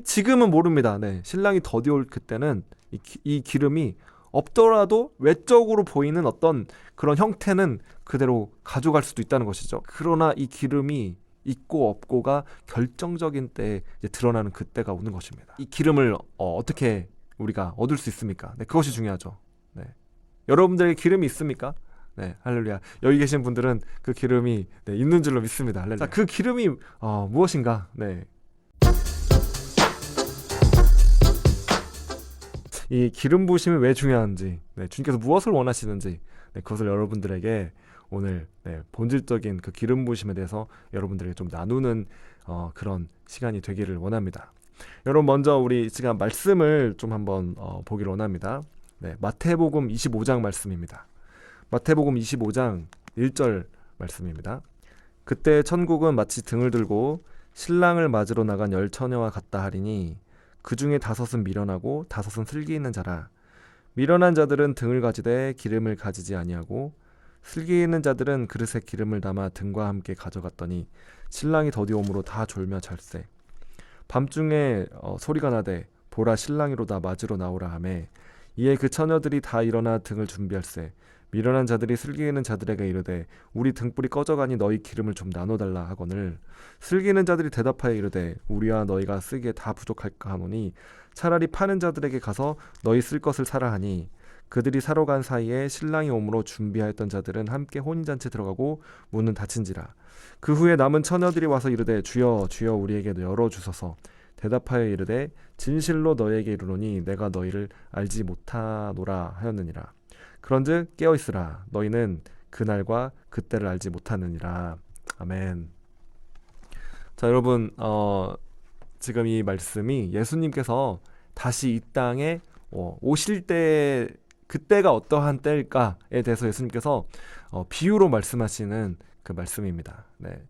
지금은 모릅니다. 네, 신랑이 더디 올 그때는 이 기름이 없더라도 외적으로 보이는 어떤 그런 형태는 그대로 가져갈 수도 있다는 것이죠. 그러나 이 기름이 있고 없고가 결정적인 때에 이제 드러나는 그때가 오는 것입니다. 이 기름을 어떻게 우리가 얻을 수 있습니까? 네, 그것이 중요하죠. 네. 여러분들에게 기름이 있습니까? 네, 할렐루야. 여기 계신 분들은 그 기름이 네, 있는 줄로 믿습니다. 할렐루야. 자, 그 기름이 무엇인가? 네. 이 기름 부으심이 왜 중요한지, 네, 주님께서 무엇을 원하시는지, 네, 그것을 여러분들에게 오늘 네, 본질적인 그 기름 부으심에 대해서 여러분들에게 좀 나누는 그런 시간이 되기를 원합니다. 여러분, 먼저 우리 시간 말씀을 좀 한번 보기를 원합니다. 네, 마태복음 25장 말씀입니다. 마태복음 25장 1절 말씀입니다. 그때 천국은 마치 등을 들고 신랑을 맞으러 나간 10처녀와 같다 하리니 그 중에 5은 미련하고 5은 슬기 있는 자라. 미련한 자들은 등을 가지되 기름을 가지지 아니하고 슬기 있는 자들은 그릇에 기름을 담아 등과 함께 가져갔더니 신랑이 더디옴으로 다 졸며 잘세. 밤중에 소리가 나되 보라 신랑이로다 맞으러 나오라 하매 이에 그 처녀들이 다 일어나 등을 준비할세. 미련한 자들이 슬기 있는 자들에게 이르되 우리 등불이 꺼져가니 너희 기름을 좀 나눠달라 하거늘 슬기 있는 자들이 대답하여 이르되 우리와 너희가 쓰기에 다 부족할까 하노니 차라리 파는 자들에게 가서 너희 쓸 것을 사라 하니 그들이 사러 간 사이에 신랑이 오므로 준비하였던 자들은 함께 혼인잔치에 들어가고 문은 닫힌지라. 그 후에 남은 처녀들이 와서 이르되 주여 주여 우리에게도 열어주소서. 대답하여 이르되 진실로 너희에게 이르노니 내가 너희를 알지 못하노라 하였느니라. 그런즉 깨어있으라. 너희는 그날과 그때를 알지 못하느니라. 아멘. 자, 여러분, 지금 이 말씀이 예수님께서 다시 이 땅에 오실 때 그때가 어떠한 때일까에 대해서 예수님께서 비유로 말씀하시는 그 말씀입니다. 네.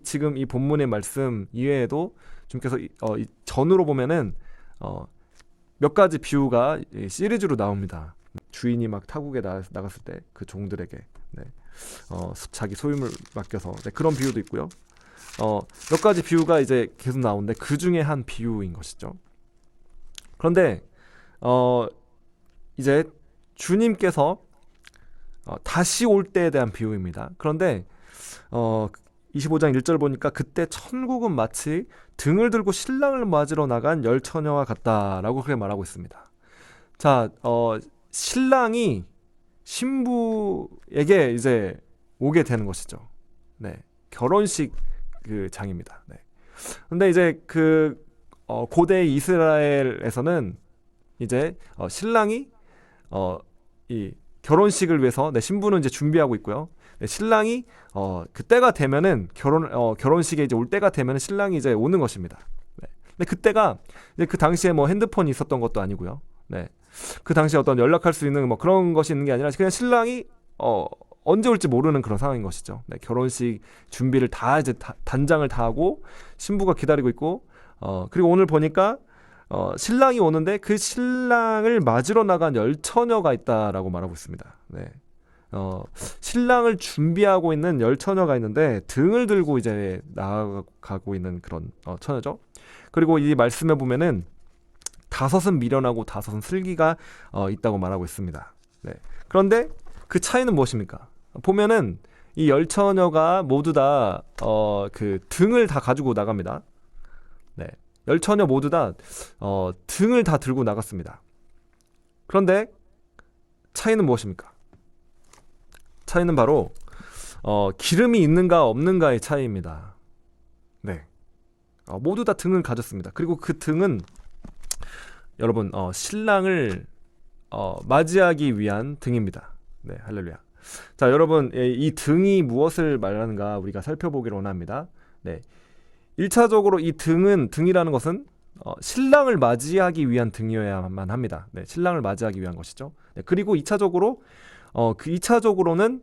지금 이 본문의 말씀 이외에도 주님께서 전으로 보면은 몇 가지 비유가 시리즈로 나옵니다. 주인이 막 타국에 나갔을 때 그 종들에게 네, 자기 소유물 맡겨서 네, 그런 비유도 있고요. 몇 가지 비유가 이제 계속 나오는데 그 중에 한 비유인 것이죠. 그런데 이제 주님께서 다시 올 때에 대한 비유입니다. 그런데 25장 1절 보니까 그때 천국은 마치 등을 들고 신랑을 맞으러 나간 10처녀와 같다라고 그렇게 말하고 있습니다. 자, 신랑이 신부에게 이제 오게 되는 것이죠. 네, 결혼식 그 장입니다. 네. 근데 이제 그 고대 이스라엘에서는 이제 신랑이 이 결혼식을 위해서 신부는 이제 준비하고 있고요. 신랑이 그 때가 되면은 결혼식에 이제 올 때가 되면은 신랑이 이제 오는 것입니다. 네. 근데 그때가 이제 그 당시에 뭐 핸드폰이 있었던 것도 아니고요. 네. 그 당시에 어떤 연락할 수 있는 뭐 그런 것이 있는 게 아니라 그냥 신랑이 언제 올지 모르는 그런 상황인 것이죠. 네. 결혼식 준비를 다 이제 단장을 다 하고 신부가 기다리고 있고 그리고 오늘 보니까 신랑이 오는데 그 신랑을 맞으러 나간 10처녀가 있다라고 말하고 있습니다. 네. 신랑을 준비하고 있는 10처녀가 있는데 등을 들고 이제 나아가고 있는 그런 처녀죠. 그리고 이 말씀에 보면은 5은 미련하고 5은 슬기가 있다고 말하고 있습니다. 네. 그런데 그 차이는 무엇입니까? 보면은 이 10처녀가 모두 다 그 등을 다 가지고 나갑니다. 네. 10처녀 모두 다 등을 다 들고 나갔습니다. 그런데 차이는 무엇입니까? 차이는 바로 기름이 있는가 없는가의 차이입니다. 네. 모두 다 등을 가졌습니다. 그리고 그 등은 여러분 신랑을 맞이하기 위한 등입니다. 네, 할렐루야. 자, 여러분 이 등이 무엇을 말하는가 우리가 살펴보기를 원합니다. 네, 1차적으로 이 등이라는 것은 신랑을 맞이하기 위한 등이어야만 합니다. 네, 신랑을 맞이하기 위한 것이죠. 네, 그리고 2차적으로는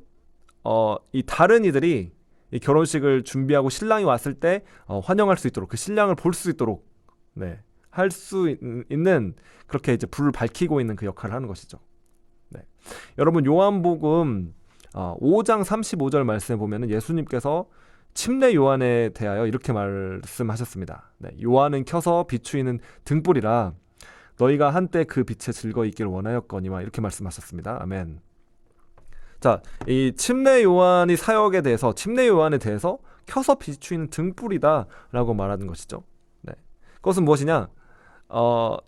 이 다른 이들이 이 결혼식을 준비하고 신랑이 왔을 때 환영할 수 있도록 그 신랑을 볼 수 있도록 네, 할 수 있는 그렇게 이제 불을 밝히고 있는 그 역할을 하는 것이죠. 네. 여러분 요한복음 5장 35절 말씀에 보면은 예수님께서 침례 요한에 대하여 이렇게 말씀하셨습니다. 네, 요한은 켜서 비추이는 등불이라 너희가 한때 그 빛에 즐거이 있기를 원하였거니와 이렇게 말씀하셨습니다. 아멘. 자, 이 침례 요한이 사역에 대해서 침례 요한에 대해서 켜서 비추이는 등불이다라고 말하는 것이죠. 네, 그것은 무엇이냐?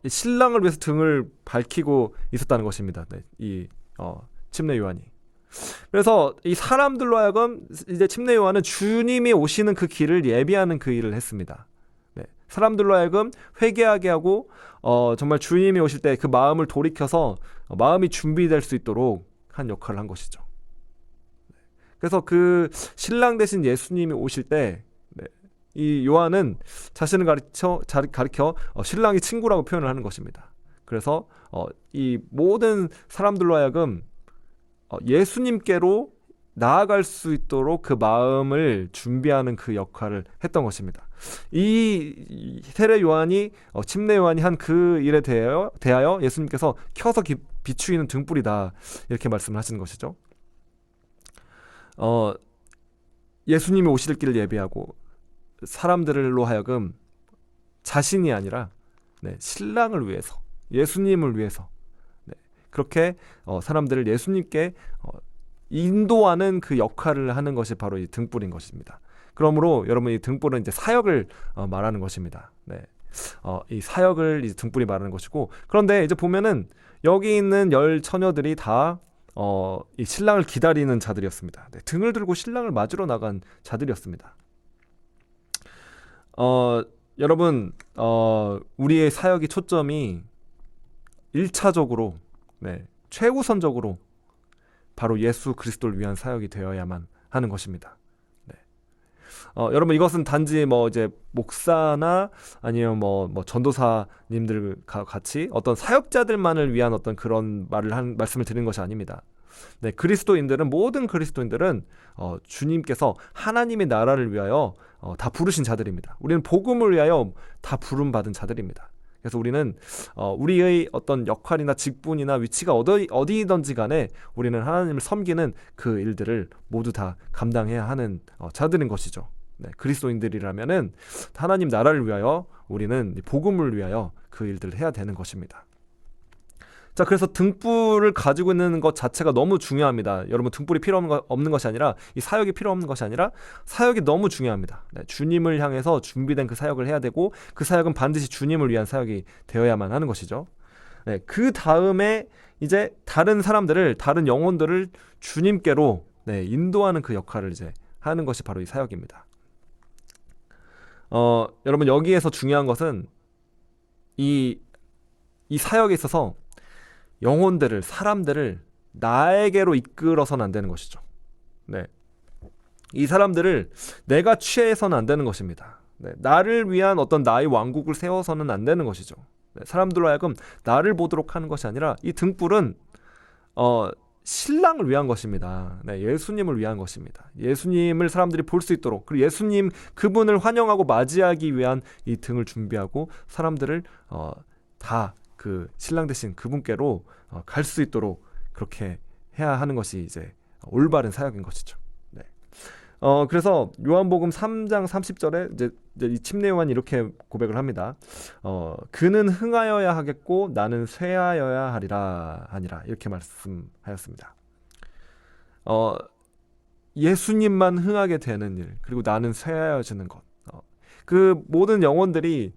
신랑을 위해서 등을 밝히고 있었다는 것입니다. 네, 이 침례 요한이. 그래서 이 사람들로 하여금 이제 침례 요한은 주님이 오시는 그 길을 예비하는 그 일을 했습니다. 네, 사람들로 하여금 회개하게 하고 정말 주님이 오실 때 그 마음을 돌이켜서 마음이 준비될 수 있도록 한 역할을 한 것이죠. 그래서 그 신랑 대신 예수님이 오실 때 이 요한은 자신을 가리켜 신랑이 친구라고 표현을 하는 것입니다. 그래서 이 모든 사람들로 하여금 예수님께로 나아갈 수 있도록 그 마음을 준비하는 그 역할을 했던 것입니다. 이 세례 요한이 침례 요한이 한 그 일에 대하여 예수님께서 켜서 비추이는 등불이다 이렇게 말씀을 하시는 것이죠. 예수님이 오실 길을 예비하고 사람들로 하여금 자신이 아니라 신랑을 위해서 예수님을 위해서 그렇게 사람들을 예수님께 인도하는 그 역할을 하는 것이 바로 이 등불인 것입니다. 그러므로 여러분 이 등불은 이제 사역을 말하는 것입니다. 네. 이 사역을 이제 등불이 말하는 것이고 그런데 이제 보면은 여기 있는 10 처녀들이 다 이 신랑을 기다리는 자들이었습니다. 네, 등을 들고 신랑을 맞으러 나간 자들이었습니다. 여러분 우리의 사역의 초점이 1차적으로 최우선적으로 바로 예수 그리스도를 위한 사역이 되어야만 하는 것입니다. 네. 여러분 이것은 단지 이제 목사나 아니면 전도사님들과 같이 어떤 사역자들만을 위한 어떤 그런 말씀을 드리는 것이 아닙니다. 네, 모든 그리스도인들은 주님께서 하나님의 나라를 위하여 다 부르신 자들입니다. 우리는 복음을 위하여 다 부름받은 자들입니다. 그래서 우리는 우리의 어떤 역할이나 직분이나 위치가 어디든지 간에 우리는 하나님을 섬기는 그 일들을 모두 다 감당해야 하는 자들인 것이죠. 네, 그리스도인들이라면은 하나님 나라를 위하여 우리는 복음을 위하여 그 일들을 해야 되는 것입니다. 자, 그래서 등불을 가지고 있는 것 자체가 너무 중요합니다. 여러분 등불이 필요 없는 것이 아니라 이 사역이 필요 없는 것이 아니라 사역이 너무 중요합니다. 네, 주님을 향해서 준비된 그 사역을 해야 되고 그 사역은 반드시 주님을 위한 사역이 되어야만 하는 것이죠. 네, 그 다음에 이제 다른 영혼들을 주님께로 인도하는 그 역할을 이제 하는 것이 바로 이 사역입니다. 여러분 여기에서 중요한 것은 이 사역에 있어서 사람들을 나에게로 이끌어서는 안 되는 것이죠. 네, 이 사람들을 내가 취해서는 안 되는 것입니다. 네, 나를 위한 어떤 나의 왕국을 세워서는 안 되는 것이죠. 네, 사람들로 하여금 나를 보도록 하는 것이 아니라 이 등불은 신랑을 위한 것입니다. 네, 예수님을 위한 것입니다. 예수님을 사람들이 볼 수 있도록 그리고 예수님 그분을 환영하고 맞이하기 위한 이 등을 준비하고 사람들을 다 그 신랑 되신 그분께로 갈 수 있도록 그렇게 해야 하는 것이 이제 올바른 사역인 것이죠. 네. 그래서 요한복음 3장 30절에 이제 이 침례 요한이 이렇게 고백을 합니다. 그는 흥하여야 하겠고 나는 쇠하여야 하니라 이렇게 말씀하였습니다. 예수님만 흥하게 되는 일 그리고 나는 쇠하여지는 것. 그 모든 영혼들이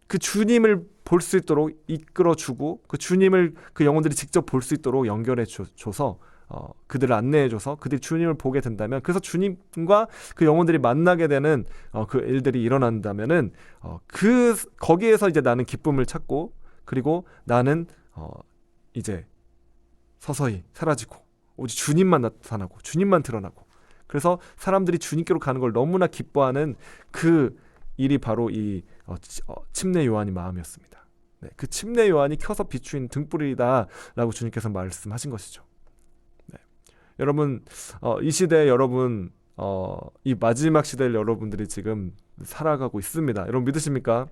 그 주님을 볼 수 있도록 이끌어주고 그 주님을 그 영혼들이 직접 볼 수 있도록 연결해 줘서 그들을 안내해 줘서 그들이 주님을 보게 된다면 그래서 주님과 그 영혼들이 만나게 되는 그 일들이 일어난다면은 거기에서 이제 나는 기쁨을 찾고 그리고 나는 이제 서서히 사라지고 오직 주님만 나타나고 주님만 드러나고 그래서 사람들이 주님께로 가는 걸 너무나 기뻐하는 그 일이 바로 이 침례 요한의 마음이었습니다. 네, 그 침례 요한이 켜서 비추인 등불이다라고 주님께서 말씀하신 것이죠. 네. 여러분 이 시대에 여러분 이 마지막 시대를 여러분들이 지금 살아가고 있습니다. 여러분 믿으십니까?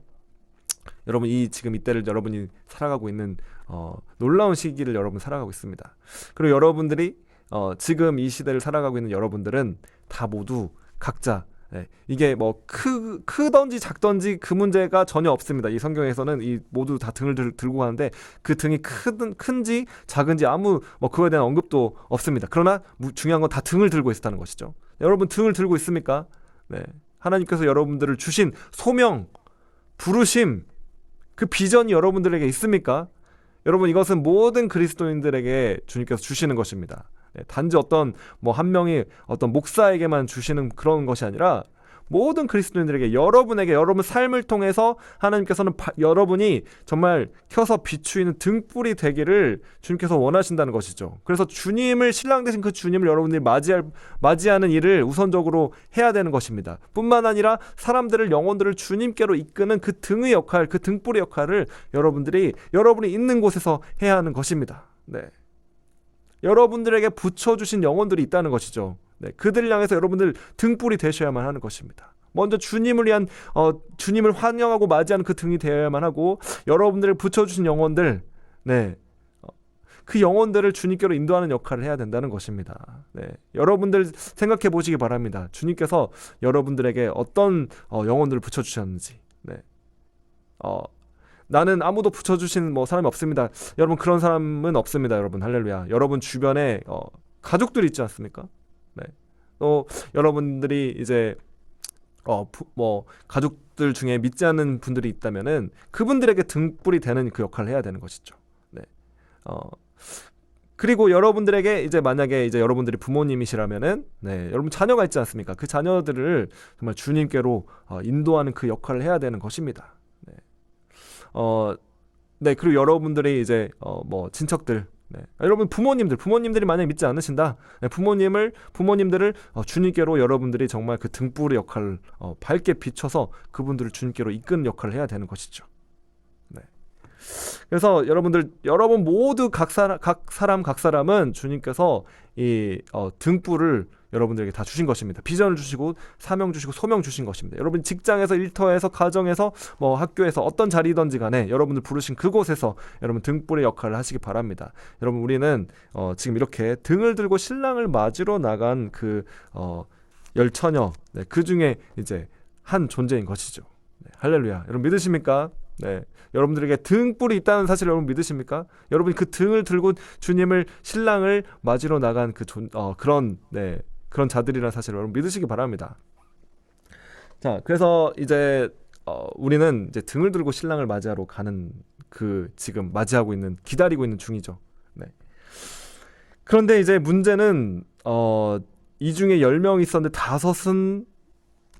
여러분 지금 이때를 여러분이 살아가고 있는 놀라운 시기를 여러분 살아가고 있습니다. 그리고 여러분들이 지금 이 시대를 살아가고 있는 여러분들은 다 모두 각자. 네, 이게 뭐 크던지 작던지 그 문제가 전혀 없습니다. 이 성경에서는 이 모두 다 등을 들고 가는데 그 등이 큰지 작은지 아무 뭐 그거에 대한 언급도 없습니다. 그러나 중요한 건 다 등을 들고 있었다는 것이죠. 여러분 등을 들고 있습니까? 네, 하나님께서 여러분들을 주신 소명, 부르심, 그 비전이 여러분들에게 있습니까? 여러분 이것은 모든 그리스도인들에게 주님께서 주시는 것입니다. 네, 단지 어떤 뭐 한 명이 어떤 목사에게만 주시는 그런 것이 아니라 모든 그리스도인들에게 여러분에게 여러분 삶을 통해서 하나님께서는 여러분이 정말 켜서 비추이는 등불이 되기를 주님께서 원하신다는 것이죠. 그래서 주님을 신랑 되신 그 주님을 여러분들이 맞이하는 일을 우선적으로 해야 되는 것입니다. 뿐만 아니라 사람들을 영혼들을 주님께로 이끄는 그 등의 역할, 그 등불의 역할을 여러분이 있는 곳에서 해야 하는 것입니다. 네. 여러분들에게 붙여주신 영혼들이 있다는 것이죠. 네, 그들을 향해서 여러분들 등불이 되셔야만 하는 것입니다. 먼저 주님을 위한 주님을 환영하고 맞이하는 그 등이 되어야만 하고 여러분들을 붙여주신 영혼들, 네, 그 영혼들을 주님께로 인도하는 역할을 해야 된다는 것입니다. 네, 여러분들 생각해 보시기 바랍니다. 주님께서 여러분들에게 어떤 영혼들을 붙여주셨는지. 네, 나는 아무도 붙여주신 뭐 사람이 없습니다. 여러분 그런 사람은 없습니다. 여러분 할렐루야. 여러분 주변에 가족들이 있지 않습니까? 네. 또 여러분들이 이제 뭐 가족들 중에 믿지 않는 분들이 있다면은 그분들에게 등불이 되는 그 역할을 해야 되는 것이죠. 네. 그리고 여러분들에게 이제 만약에 이제 여러분들이 부모님이시라면은 네, 여러분 자녀가 있지 않습니까? 그 자녀들을 정말 주님께로 인도하는 그 역할을 해야 되는 것입니다. 네. 네, 그리고 여러분들이 이제 뭐 친척들, 네, 여러분 부모님들이 만약 믿지 않으신다, 네, 부모님들을 주님께로 여러분들이 정말 그 등불의 역할을 밝게 비춰서 그분들을 주님께로 이끄는 역할을 해야 되는 것이죠. 네. 그래서 여러분 모두 각 사람은 주님께서 이 등불을 여러분들에게 다 주신 것입니다. 비전을 주시고 사명 주시고 소명 주신 것입니다. 여러분 직장에서, 일터에서, 가정에서, 뭐 학교에서 어떤 자리든지 간에 여러분들 부르신 그곳에서 여러분 등불의 역할을 하시기 바랍니다. 여러분 우리는 지금 이렇게 등을 들고 신랑을 맞으러 나간 그 열처녀, 네, 그 중에 이제 한 존재인 것이죠. 네, 할렐루야. 여러분 믿으십니까? 네, 여러분들에게 등불이 있다는 사실을 여러분 믿으십니까? 여러분이 그 등을 들고 주님을 신랑을 맞으러 나간 그런 자들이라는 사실을 여러분 믿으시기 바랍니다. 자, 그래서 이제 우리는 이제 등을 들고 신랑을 맞이하러 가는 지금 기다리고 있는 중이죠. 네. 그런데 이제 문제는 이 중에 10명이 있었는데 5은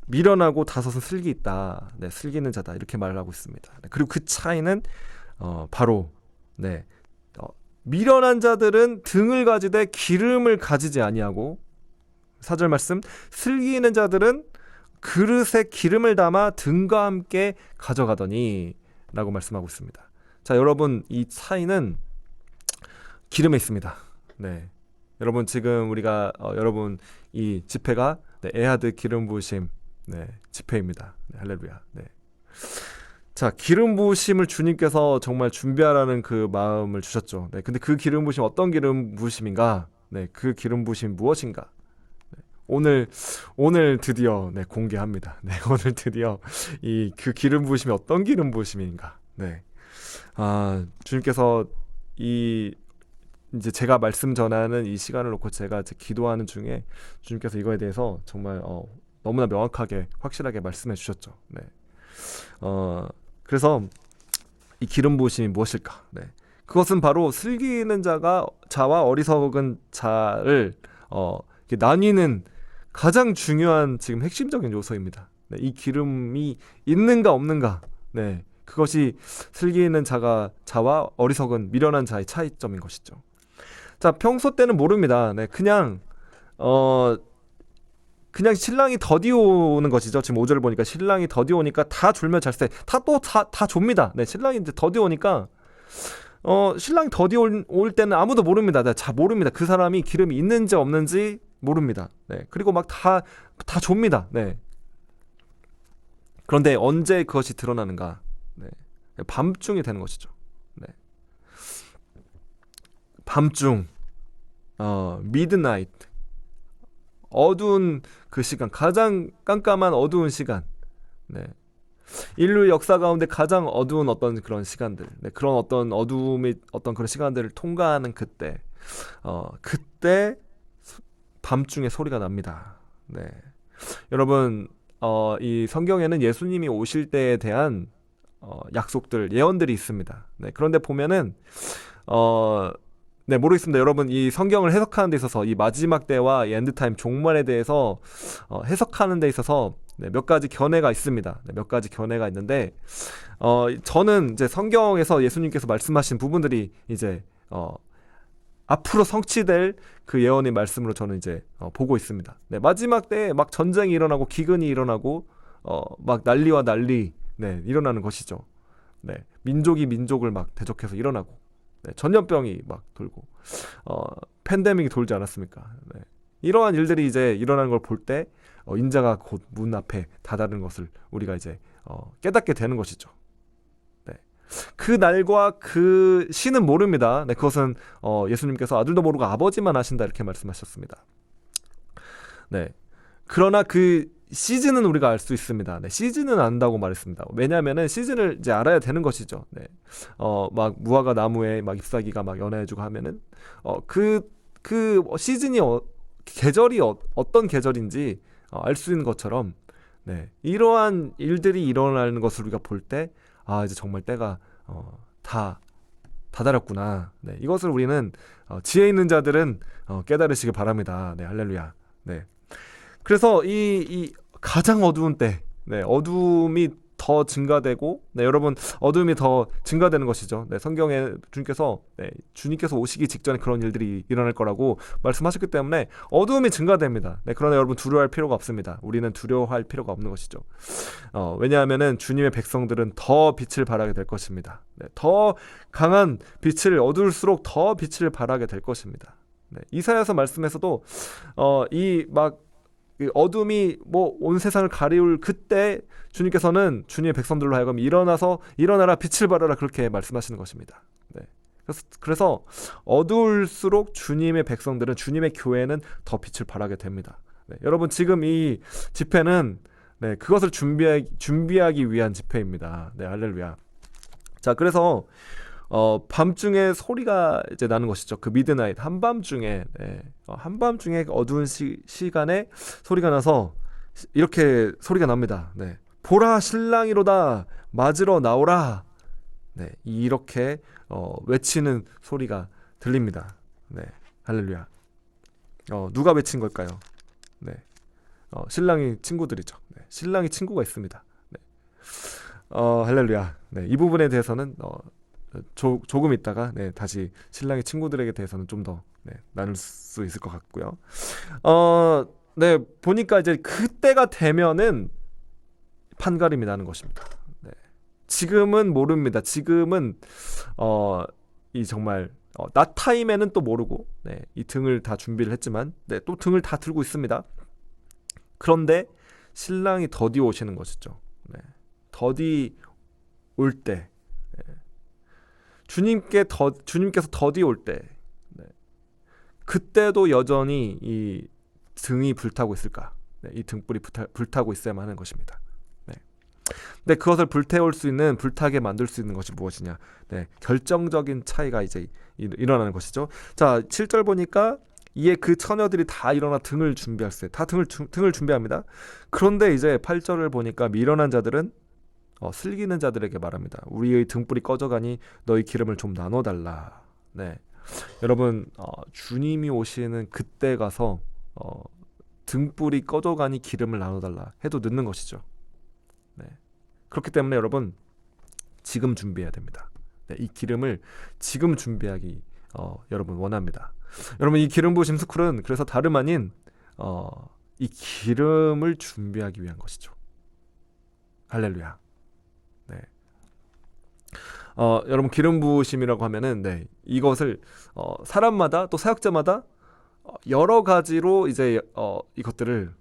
미련하고 5은 슬기 있다. 네, 슬기 있는 자다. 이렇게 말을 하고 있습니다. 네, 그리고 그 차이는 바로 네, 미련한 자들은 등을 가지되 기름을 가지지 아니하고 4절 말씀, 슬기 있는 자들은 그릇에 기름을 담아 등과 함께 가져가더니 라고 말씀하고 있습니다. 자, 여러분 이 차이는 기름에 있습니다. 네, 여러분 지금 우리가 여러분 이 집회가 네, 에하드 기름 부으심 네, 집회입니다. 네, 할렐루야. 네. 자, 기름 부으심을 주님께서 정말 준비하라는 그 마음을 주셨죠. 네, 근데 그 기름 부으심 어떤 기름 부으심인가? 네, 그 기름 부으심 무엇인가? 오늘 드디어 네, 공개합니다. 네, 오늘 드디어 그 기름 부으심이 어떤 기름 부으심인가? 네, 주님께서 이제 제가 말씀 전하는 이 시간을 놓고 제가 기도하는 중에 주님께서 이거에 대해서 정말 너무나 명확하게 확실하게 말씀해 주셨죠. 네, 그래서 이 기름 부으심이 무엇일까? 네, 그것은 바로 슬기 있는 자와 어리석은 자를 나뉘는 가장 중요한 지금 핵심적인 요소입니다. 네, 이 기름이 있는가 없는가, 네, 그것이 슬기 있는 자와 어리석은 미련한 자의 차이점인 것이죠. 자, 평소 때는 모릅니다. 네, 그냥 신랑이 더디 오는 것이죠. 지금 5절을 보니까 신랑이 더디 오니까 다 졸며 잘세. 다 좁니다. 네, 신랑이 이제 더디 오니까 신랑이 더디 올 때는 아무도 모릅니다. 네, 잘 모릅니다. 그 사람이 기름이 있는지 없는지 모릅니다. 네, 그리고 막 다 좁니다. 네. 그런데 언제 그것이 드러나는가? 네, 밤중이 되는 것이죠. 네. 밤중, midnight, 어두운 그 시간, 가장 깜깜한 어두운 시간, 네. 인류 역사 가운데 가장 어두운 어떤 그런 시간들, 네. 그런 어떤 어두움이 어떤 그런 시간들을 통과하는 그때, 그때 밤중에 소리가 납니다. 네. 여러분, 이 성경에는 예수님이 오실 때에 대한 약속들, 예언들이 있습니다. 네. 그런데 보면은 네, 모르겠습니다. 여러분, 이 성경을 해석하는 데 있어서 이 마지막 때와 이 엔드타임 종말에 대해서 해석하는 데 있어서 네, 몇 가지 견해가 있습니다. 네, 몇 가지 견해가 있는데 저는 이제 성경에서 예수님께서 말씀하신 부분들이 이제 앞으로 성취될 그 예언의 말씀으로 저는 이제 보고 있습니다. 네, 마지막 때에 막 전쟁이 일어나고 기근이 일어나고 막 난리와 난리 네, 일어나는 것이죠. 네, 민족이 민족을 막 대적해서 일어나고 네, 전염병이 막 돌고 팬데믹이 돌지 않았습니까? 네. 이러한 일들이 이제 일어나는 걸 볼 때 인자가 곧 문 앞에 다다른 것을 우리가 이제 깨닫게 되는 것이죠. 네. 그 날과 그 시는 모릅니다. 네, 그것은 예수님께서 아들도 모르고 아버지만 아신다 이렇게 말씀하셨습니다. 네. 그러나 그 시즌은 우리가 알 수 있습니다. 네, 시즌은 안다고 말했습니다. 왜냐하면은 시즌을 이제 알아야 되는 것이죠. 네, 막 무화과 나무에 막 잎사귀가 막 연해지고 하면은 그 시즌이 계절이 어떤 계절인지 알 수 있는 것처럼 네, 이러한 일들이 일어나는 것을 우리가 볼 때 이제 정말 때가 다 다다랐구나. 네, 이것을 우리는 지혜 있는 자들은 깨달으시기 바랍니다. 네, 할렐루야. 네. 그래서 이 가장 어두운 때, 네, 어둠이 더 증가되고, 네, 여러분 어둠이 더 증가되는 것이죠. 네, 성경에 주님께서 오시기 직전에 그런 일들이 일어날 거라고 말씀하셨기 때문에 어두움이 증가됩니다. 네, 그러나 여러분 두려워할 필요가 없습니다. 우리는 두려워할 필요가 없는 것이죠. 왜냐하면은 주님의 백성들은 더 빛을 발하게 될 것입니다. 네, 더 강한 빛을 어두울수록 더 빛을 발하게 될 것입니다. 네, 이사야서 말씀에서도 어둠이 뭐 온 세상을 가리울 그때 주님께서는 주님의 백성들로 하여금 일어나라 빛을 발하라 그렇게 말씀하시는 것입니다. 네. 그래서 어두울수록 주님의 백성들은 주님의 교회는 더 빛을 발하게 됩니다. 네. 여러분 지금 이 집회는 네, 그것을 준비하기 위한 집회입니다. 네, 할렐루야. 자, 그래서 밤중에 소리가 이제 나는 것이죠. 그 미드나잇 한밤중에 한밤중에 어두운 시간에 소리가 나서 이렇게 소리가 납니다. 네. 보라 신랑이로다 맞으러 나오라. 네. 이렇게 외치는 소리가 들립니다. 네. 할렐루야. 누가 외친 걸까요? 네. 신랑이 친구들이죠. 네. 신랑이 친구가 있습니다. 네. 할렐루야. 네. 이 부분에 대해서는 조금 있다가 네, 다시 신랑의 친구들에게 대해서는 좀 더 나눌 수 있을 것 같고요. 네, 보니까 이제 그때가 되면은 판가름이 나는 것입니다. 네. 지금은 모릅니다. 지금은 이 정말 낮 타임에는 또 모르고 네, 이 등을 다 준비를 했지만 네, 또 등을 다 들고 있습니다. 그런데 신랑이 더디 오시는 것이죠. 네. 더디 올 때 주님께서 더디 올 때 그때도 여전히 이 등이 불타고 있을까? 네, 이 등불이 불타고 있어야만 하는 것입니다. 네. 근데 그것을 불태울 수 있는 불타게 만들 수 있는 것이 무엇이냐? 네, 결정적인 차이가 이제 일어나는 것이죠. 자, 7절 보니까 이에 그 처녀들이 다 일어나 등을 준비했어요. 다 등을 준비합니다. 그런데 이제 8절을 보니까 미련한 자들은 슬기는 자들에게 말합니다. 우리의 등불이 꺼져가니 너희 기름을 좀 나눠달라. 네, 여러분 주님이 오시는 그때 가서 등불이 꺼져가니 기름을 나눠달라 해도 늦는 것이죠. 네, 그렇기 때문에 여러분 지금 준비해야 됩니다. 네, 이 기름을 지금 준비하기 여러분 원합니다. 여러분 이 기름 부으심 스쿨은 그래서 다름 아닌 이 기름을 준비하기 위한 것이죠. 할렐루야. 네. 여러분 기름 부으심이라고 하면은 네, 이것을 사람마다 또 사역자마다 여러 가지로 이제 이것들을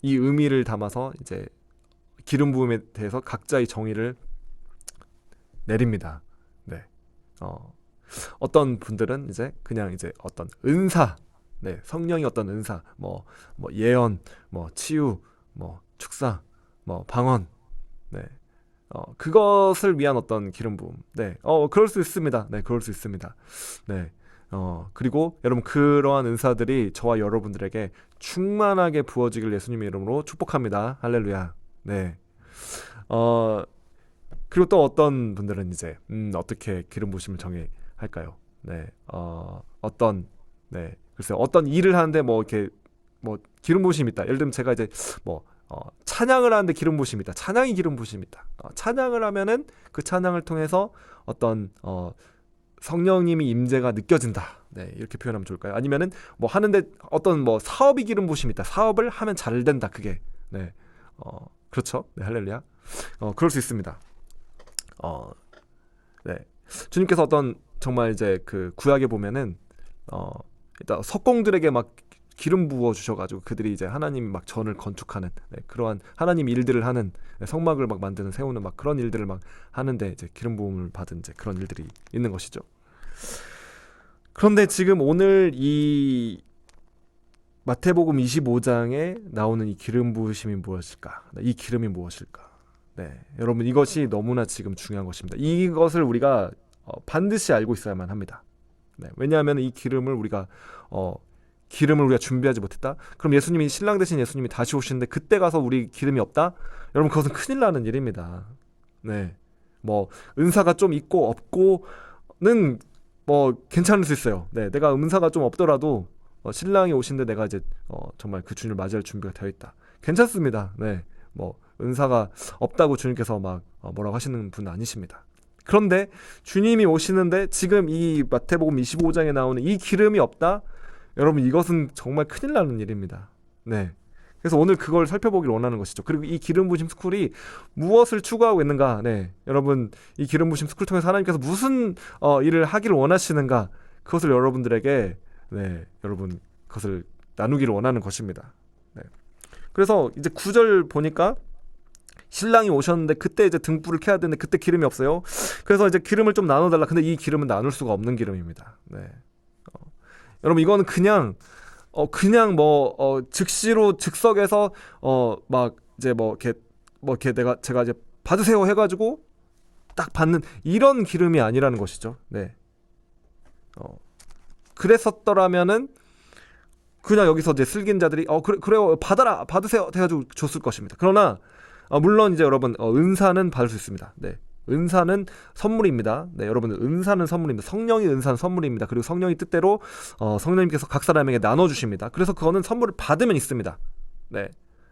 이 의미를 담아서 이제 기름 부음에 대해서 각자의 정의를 내립니다. 네. 어떤 분들은 이제 그냥 이제 어떤 은사, 네, 성령의 어떤 은사, 뭐 예언, 뭐 치유, 뭐 축사, 뭐 방언, 네, 그것을 위한 어떤 기름 부음. 네, 그럴 수 있습니다. 네, 그럴 수 있습니다. 네, 그리고 여러분 그러한 은사들이 저와 여러분들에게 충만하게 부어지길 예수님의 이름으로 축복합니다. 할렐루야. 네, 어, 그리고 또 어떤 분들은 이제 어떻게 기름 부으심을 정의할까요? 네, 어떤 네, 글쎄요, 어떤 일을 하는데 뭐 이렇게 뭐 기름 부으심이 있다. 예를 들면 제가 이제 뭐 찬양을 하는데 기름 부으심이 있다. 찬양이 기름 부으심이 있다. 찬양을 하면은 그 찬양을 통해서 어떤 성령님이 임재가 느껴진다. 네, 이렇게 표현하면 좋을까요? 아니면은 뭐 하는데 어떤 뭐 사업이 기름 부으심이 있다. 사업을 하면 잘 된다. 그게 네, 그렇죠. 네, 할렐루야. 그럴 수 있습니다. 네, 주님께서 어떤 정말 이제 그 구약에 보면은 일단 석공들에게 막 기름 부어 주셔가지고 그들이 이제 하나님 막 전을 건축하는 네, 그러한 하나님 일들을 하는 네, 성막을 막 만드는 세우는 막 그런 일들을 막 하는데 이제 기름 부음을 받은 이제 그런 일들이 있는 것이죠. 그런데 지금 오늘 이 마태복음 25장에 나오는 이 기름 부으심이 무엇일까? 이 기름이 무엇일까? 네, 여러분 이것이 너무나 지금 중요한 것입니다. 이것을 우리가 반드시 알고 있어야만 합니다. 네, 왜냐하면 이 기름을 우리가 준비하지 못했다. 그럼 예수님이 신랑 대신 예수님이 다시 오시는데 그때 가서 우리 기름이 없다? 여러분 그것은 큰일 나는 일입니다. 네, 뭐 은사가 좀 있고 없고는 뭐 괜찮을 수 있어요. 네, 내가 은사가 좀 없더라도 신랑이 오신데 내가 이제 정말 그 주님을 맞이할 준비가 되어 있다. 괜찮습니다. 네, 뭐 은사가 없다고 주님께서 막 뭐라고 하시는 분 아니십니다. 그런데 주님이 오시는데 지금 이 마태복음 25장에 나오는 이 기름이 없다? 여러분 이것은 정말 큰일 나는 일입니다. 네. 그래서 오늘 그걸 살펴보기를 원하는 것이죠. 그리고 이 기름 부으심 스쿨이 무엇을 추구하고 있는가? 네. 여러분 이 기름 부으심 스쿨 통해서 하나님께서 무슨 일을 하기를 원하시는가? 그것을 여러분들에게 네, 여러분 그것을 나누기를 원하는 것입니다. 네. 그래서 이제 9절 보니까 신랑이 오셨는데 그때 이제 등불을 켜야 되는데 그때 기름이 없어요. 그래서 이제 기름을 좀 나눠달라. 근데 이 기름은 나눌 수가 없는 기름입니다. 네. 여러분 이거는 그냥 즉시로 즉석에서 막 이제 이렇게 제가 이제 받으세요 해가지고 딱 받는 이런 기름이 아니라는 것이죠. 네. 그랬었더라면은 그냥 여기서 이제 슬긴 자들이 그래요 받으세요 해가지고 줬을 것입니다. 그러나 물론 이제 여러분 은사는 받을 수 있습니다. 네. 은사는 선물입니다. 네, 여러분들 은사는 선물입니다. 성령이 은사는 선물입니다. 그리고 성령이 뜻대로 성령님께서 각 사람에게 나눠주십니다. 그래서 그거는 선물을 받으면 있습니다. 네,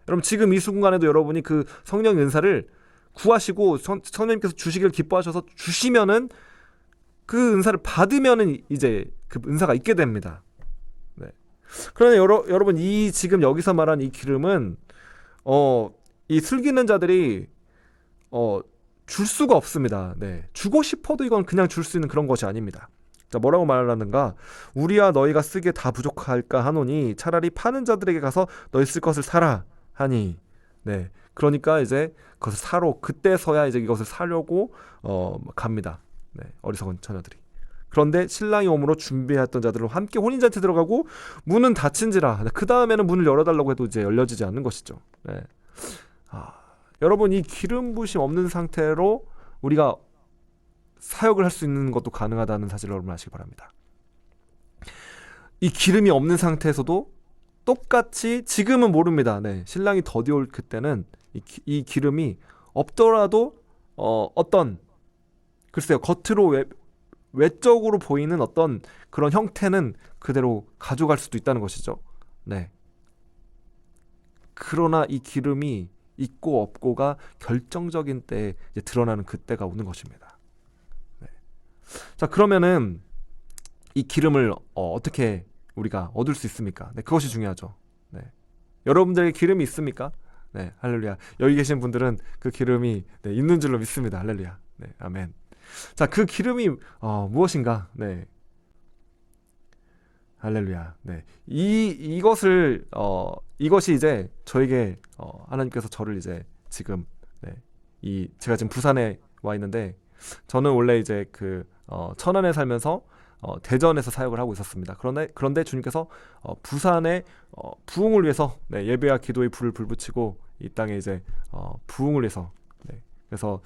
여러분 지금 이 순간에도 여러분이 그 성령의 은사를 구하시고 성령님께서 주시길 기뻐하셔서 주시면은 그 은사를 받으면은 이제 그 은사가 있게 됩니다. 네. 그러나 여러분 이 지금 여기서 말한 이 기름은 이 슬기는 자들이 줄 수가 없습니다. 네. 주고 싶어도 이건 그냥 줄 수 있는 그런 것이 아닙니다. 자, 뭐라고 말하는가? 우리와 너희가 쓰기에 다 부족할까 하노니 차라리 파는 자들에게 가서 너희 쓸 것을 사라 하니. 네. 그러니까 이제 그것을 사러 그때서야 이제 이것을 사려고 갑니다. 네. 어리석은 처녀들이. 그런데 신랑이 오므로 준비했던 자들은 함께 혼인잔치 들어가고 문은 닫힌지라. 그 다음에는 문을 열어달라고 해도 이제 열려지지 않는 것이죠. 네. 여러분 이 기름 부으심 없는 상태로 우리가 사역을 할 수 있는 것도 가능하다는 사실을 여러분 아시기 바랍니다. 이 기름이 없는 상태에서도 똑같이 지금은 모릅니다. 네, 신랑이 더디올 그때는 이 기름이 없더라도 글쎄요 겉으로 외적으로 보이는 어떤 그런 형태는 그대로 가져갈 수도 있다는 것이죠. 네. 그러나 이 기름이 있고 없고가 결정적인 때에 이제 드러나는 그때가 오는 것입니다. 네. 자, 그러면은 이 기름을 어떻게 우리가 얻을 수 있습니까? 네, 그것이 중요하죠. 네. 여러분들에게 기름이 있습니까? 네, 할렐루야. 여기 계신 분들은 그 기름이 네, 있는 줄로 믿습니다. 할렐루야. 네, 아멘. 자, 그 기름이 무엇인가? 네. 할렐루야. 네. 이것이 이제 저에게 하나님께서 저를 이제 지금 제가 지금 부산에 와 있는데 저는 원래 이제 천안에 살면서 대전에서 사역을 하고 있었습니다. 그런데 주님께서 부산의 부흥을 위해서 네, 예배와 기도의 불을 불붙이고 이 땅에 이제 부흥을 위해서 네, 그래서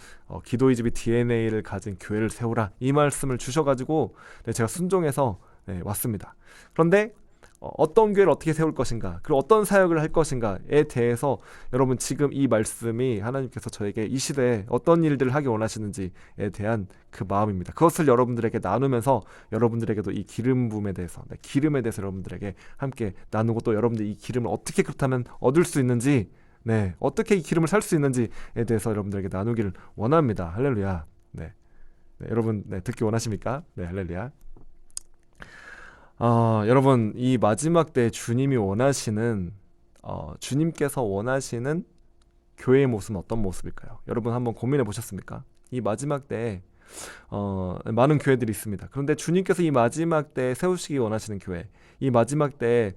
기도의 집이 DNA를 가진 교회를 세우라 이 말씀을 주셔가지고 네, 제가 순종해서 네, 왔습니다. 그런데 어떤 교회를 어떻게 세울 것인가 그리고 어떤 사역을 할 것인가에 대해서 여러분 지금 이 말씀이 하나님께서 저에게 이 시대에 어떤 일들을 하기 원하시는지에 대한 그 마음입니다. 그것을 여러분들에게 나누면서 여러분들에게도 이 기름 부음에 대해서 네, 기름에 대해서 여러분들에게 함께 나누고 또 여러분들이 이 기름을 어떻게 그렇다면 얻을 수 있는지 네, 어떻게 이 기름을 살 수 있는지에 대해서 여러분들에게 나누기를 원합니다. 할렐루야. 네, 네 여러분 네, 듣기 원하십니까? 네 할렐루야. 여러분 이 마지막 때 주님이 원하시는 주님께서 원하시는 교회의 모습은 어떤 모습일까요? 여러분 한번 고민해 보셨습니까? 이 마지막 때에 많은 교회들이 있습니다. 그런데 주님께서 이 마지막 때에 세우시기 원하시는 교회, 이 마지막 때에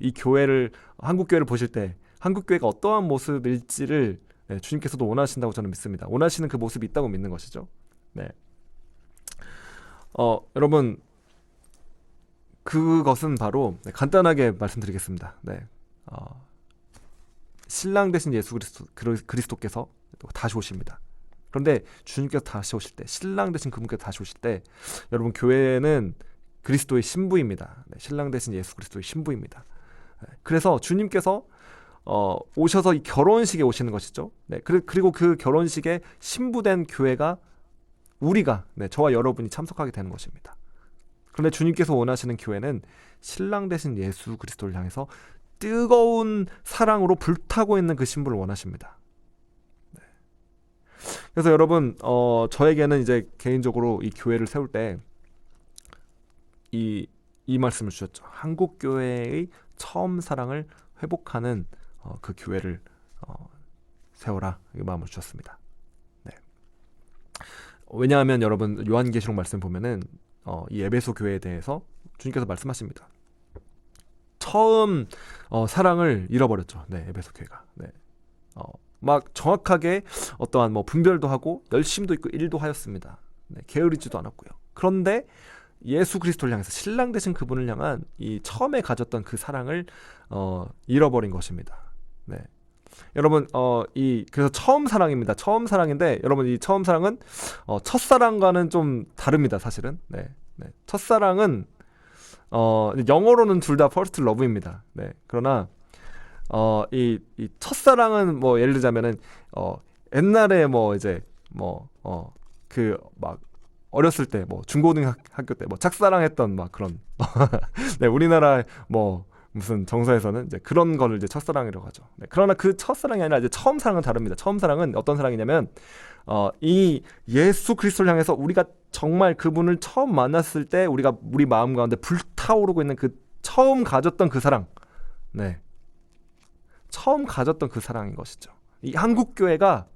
이 교회를 한국 교회를 보실 때 한국 교회가 어떠한 모습일지를 네, 주님께서도 원하신다고 저는 믿습니다. 원하시는 그 모습이 있다고 믿는 것이죠. 네. 여러분 그것은 바로 네, 간단하게 말씀드리겠습니다. 네, 신랑 되신 예수 그리스도께서 다시 오십니다. 그런데 주님께서 다시 오실 때, 신랑 되신 그분께서 다시 오실 때, 여러분 교회는 그리스도의 신부입니다. 네, 신랑 되신 예수 그리스도의 신부입니다. 네, 그래서 주님께서 오셔서 이 결혼식에 오시는 것이죠. 네, 그리고 그 결혼식에 신부된 교회가 우리가, 네, 저와 여러분이 참석하게 되는 것입니다. 그런데 주님께서 원하시는 교회는 신랑 되신 예수 그리스도를 향해서 뜨거운 사랑으로 불타고 있는 그 신부를 원하십니다. 네. 그래서 여러분 저에게는 이제 개인적으로 이 교회를 세울 때 이 말씀을 주셨죠. 한국 교회의 처음 사랑을 회복하는 그 교회를 세워라 이 마음을 주셨습니다. 네. 왜냐하면 여러분 요한계시록 말씀 보면은 이 에베소 교회에 대해서 주님께서 말씀하십니다. 처음 사랑을 잃어버렸죠. 네, 에베소 교회가. 네. 막 정확하게 어떠한 뭐 분별도 하고 열심도 있고 일도 하였습니다. 네, 게으르지도 않았고요. 그런데 예수 그리스도를 향해서 신랑 되신 그분을 향한 이 처음에 가졌던 그 사랑을 잃어버린 것입니다. 네. 여러분 그래서 처음 사랑입니다. 처음 사랑인데 여러분 이 처음 사랑은 첫사랑과는 좀 다릅니다. 사실은. 네. 네. 첫사랑은 영어로는 둘 다 first love입니다. 네. 그러나 이 첫사랑은 뭐 예를 들자면은 옛날에 뭐 이제 뭐 그 막 어렸을 때 뭐 중고등학교 때 뭐 짝사랑했던 막 그런 네, 우리나라 뭐 무슨 정서에서는 이제 그런 거를 이제 첫사랑이라고 하죠. 네, 그러나 그 첫사랑이 아니라 이제 처음 사랑은 다릅니다. 처음 사랑은 어떤 사랑이냐면 이 예수 그리스도를 향해서 우리가 정말 그분을 처음 만났을 때 우리 마음 가운데 불타오르고 있는 그 처음 가졌던 그 사랑. 네. 처음 가졌던 그 사랑인 것이죠. 이 한국 교회가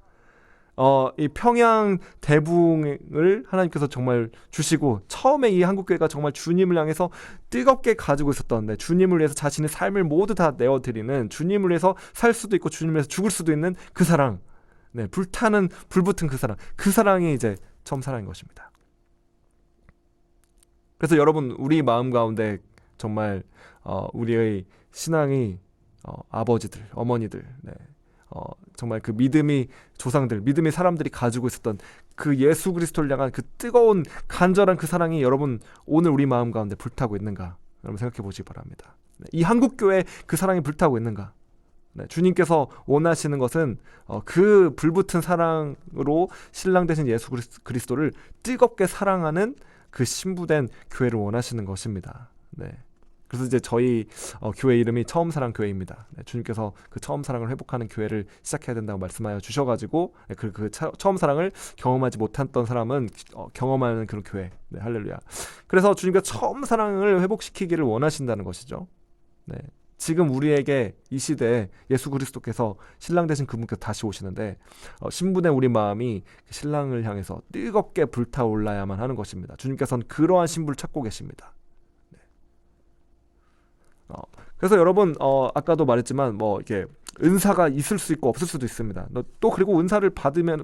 이 평양 대붕을 하나님께서 정말 주시고 처음에 이 한국교회가 정말 주님을 향해서 뜨겁게 가지고 있었던 주님을 위해서 자신의 삶을 모두 다 내어드리는 주님을 위해서 살 수도 있고 주님을 위해서 죽을 수도 있는 그 사랑 네, 불붙은 그 사랑이 이제 처음 사랑인 것입니다. 그래서 여러분 우리 마음 가운데 정말 우리의 신앙이 아버지들, 어머니들 네. 정말 그 믿음의 조상들, 믿음의 사람들이 가지고 있었던 그 예수 그리스도를 향한 그 뜨거운 간절한 그 사랑이 여러분 오늘 우리 마음 가운데 불타고 있는가 여러분 생각해 보시기 바랍니다. 이 한국교회 그 사랑이 불타고 있는가? 네, 주님께서 원하시는 것은 그 불붙은 사랑으로 신랑 되신 예수 그리스도를 뜨겁게 사랑하는 그 신부된 교회를 원하시는 것입니다. 네. 그래서 이제 저희 교회 이름이 처음 사랑 교회입니다. 네, 주님께서 그 처음 사랑을 회복하는 교회를 시작해야 된다고 말씀하여 주셔가지고 네, 그 처음 사랑을 경험하지 못했던 사람은 경험하는 그런 교회. 네, 할렐루야. 그래서 주님께서 처음 사랑을 회복시키기를 원하신다는 것이죠. 네, 지금 우리에게 이 시대에 예수 그리스도께서 신랑 되신 그분께서 다시 오시는데 신부된 우리 마음이 신랑을 향해서 뜨겁게 불타올라야만 하는 것입니다. 주님께서는 그러한 신부를 찾고 계십니다. 그래서 여러분 아까도 말했지만 뭐 이렇게 은사가 있을 수 있고 없을 수도 있습니다. 또 그리고 은사를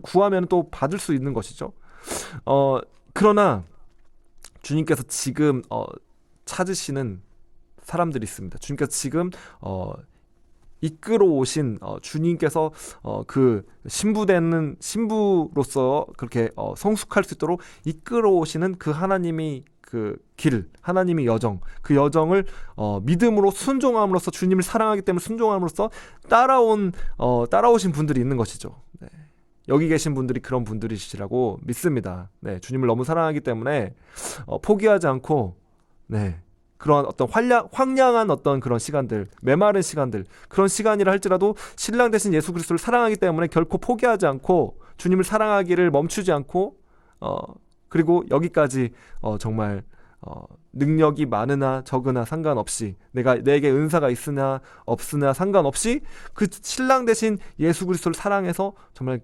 구하면 또 받을 수 있는 것이죠. 그러나 주님께서 지금 찾으시는 사람들이 있습니다. 주님께서 지금 이끌어 오신 주님께서 그 신부되는 신부로서 그렇게 성숙할 수 있도록 이끌어 오시는 그 하나님이 그 길, 하나님의 여정, 그 여정을 믿음으로 순종함으로써 주님을 사랑하기 때문에 순종함으로써 따라오신 분들이 있는 것이죠. 네. 여기 계신 분들이 그런 분들이시라고 믿습니다. 네, 주님을 너무 사랑하기 때문에 포기하지 않고 네. 그런 어떤 황량한 어떤 그런 시간들, 메마른 시간들, 그런 시간이라 할지라도 신랑 되신 예수 그리스도를 사랑하기 때문에 결코 포기하지 않고 주님을 사랑하기를 멈추지 않고 그리고 여기까지 정말 능력이 많으나 적으나 상관없이 내게 은사가 있으나 없으나 상관없이 그 신랑 되신 예수 그리스도를 사랑해서 정말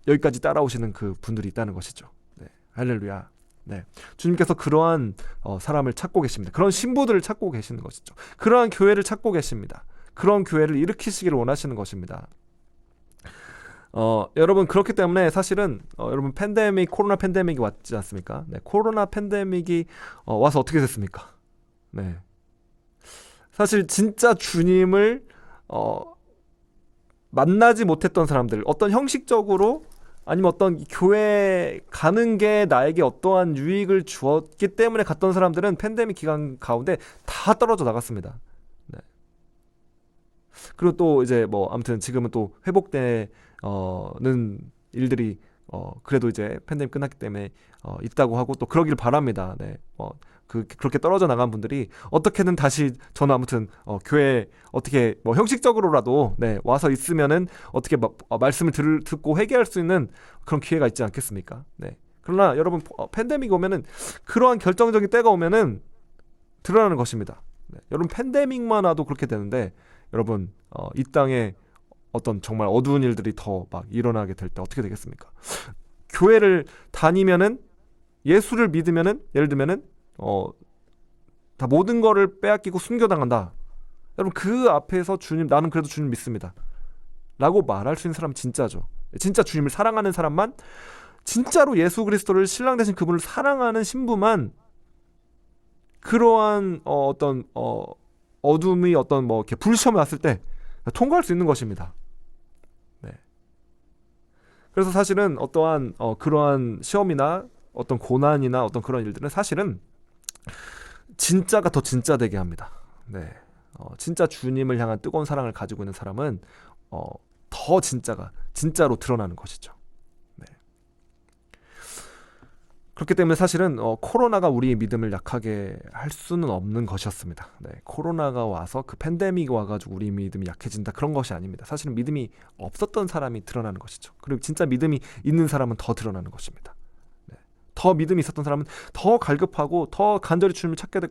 여기까지 따라오시는 그 분들이 있다는 것이죠. 네, 할렐루야. 네, 주님께서 그러한 사람을 찾고 계십니다. 그런 신부들을 찾고 계시는 것이죠. 그러한 교회를 찾고 계십니다. 그런 교회를 일으키시기를 원하시는 것입니다. 여러분 그렇기 때문에 사실은 여러분 코로나 팬데믹이 왔지 않습니까? 네, 코로나 팬데믹이 와서 어떻게 됐습니까? 네, 사실 진짜 주님을 만나지 못했던 사람들, 어떤 형식적으로 아니면 어떤 교회 가는 게 나에게 어떠한 유익을 주었기 때문에 갔던 사람들은 팬데믹 기간 가운데 다 떨어져 나갔습니다. 네. 그리고 또 이제 뭐 아무튼 지금은 또 회복되는 일들이 그래도 이제 팬데믹 끝났기 때문에 있다고 하고 또 그러길 바랍니다. 네. 그렇게 떨어져 나간 분들이 어떻게든 다시 저는 아무튼 교회 어떻게 뭐 형식적으로라도 네, 와서 있으면은 어떻게 말씀을 듣고 회개할 수 있는 그런 기회가 있지 않겠습니까? 네. 그러나 여러분 팬데믹이 오면은 그러한 결정적인 때가 오면은 드러나는 것입니다. 네. 여러분 팬데믹만 와도 그렇게 되는데 여러분 이 땅에 어떤 정말 어두운 일들이 더 막 일어나게 될 때 어떻게 되겠습니까? 교회를 다니면은 예수를 믿으면은 예를 들면은 다 모든 거를 빼앗기고 순교당한다. 여러분 그 앞에서 주님 나는 그래도 주님 믿습니다 라고 말할 수 있는 사람은 진짜죠. 진짜 주님을 사랑하는 사람만, 진짜로 예수 그리스도를 신랑 되신 그분을 사랑하는 신부만 그러한 어떤 어둠이 어떤 뭐 이렇게 불시험이 왔을 때 통과할 수 있는 것입니다. 네. 그래서 사실은 어떠한 그러한 시험이나 어떤 고난이나 어떤 그런 일들은 사실은 진짜가 더 진짜 되게 합니다. 네, 진짜 주님을 향한 뜨거운 사랑을 가지고 있는 사람은 더 진짜로 드러나는 것이죠. 네. 그렇기 때문에 사실은 코로나가 우리의 믿음을 약하게 할 수는 없는 것이었습니다. 네, 코로나가 와서 그 팬데믹이 와가지고 우리 믿음이 약해진다 그런 것이 아닙니다. 사실은 믿음이 없었던 사람이 드러나는 것이죠. 그리고 진짜 믿음이 있는 사람은 더 드러나는 것입니다. 더 믿음이 있었던 사람은 더 갈급하고 더 간절히 주님을 찾게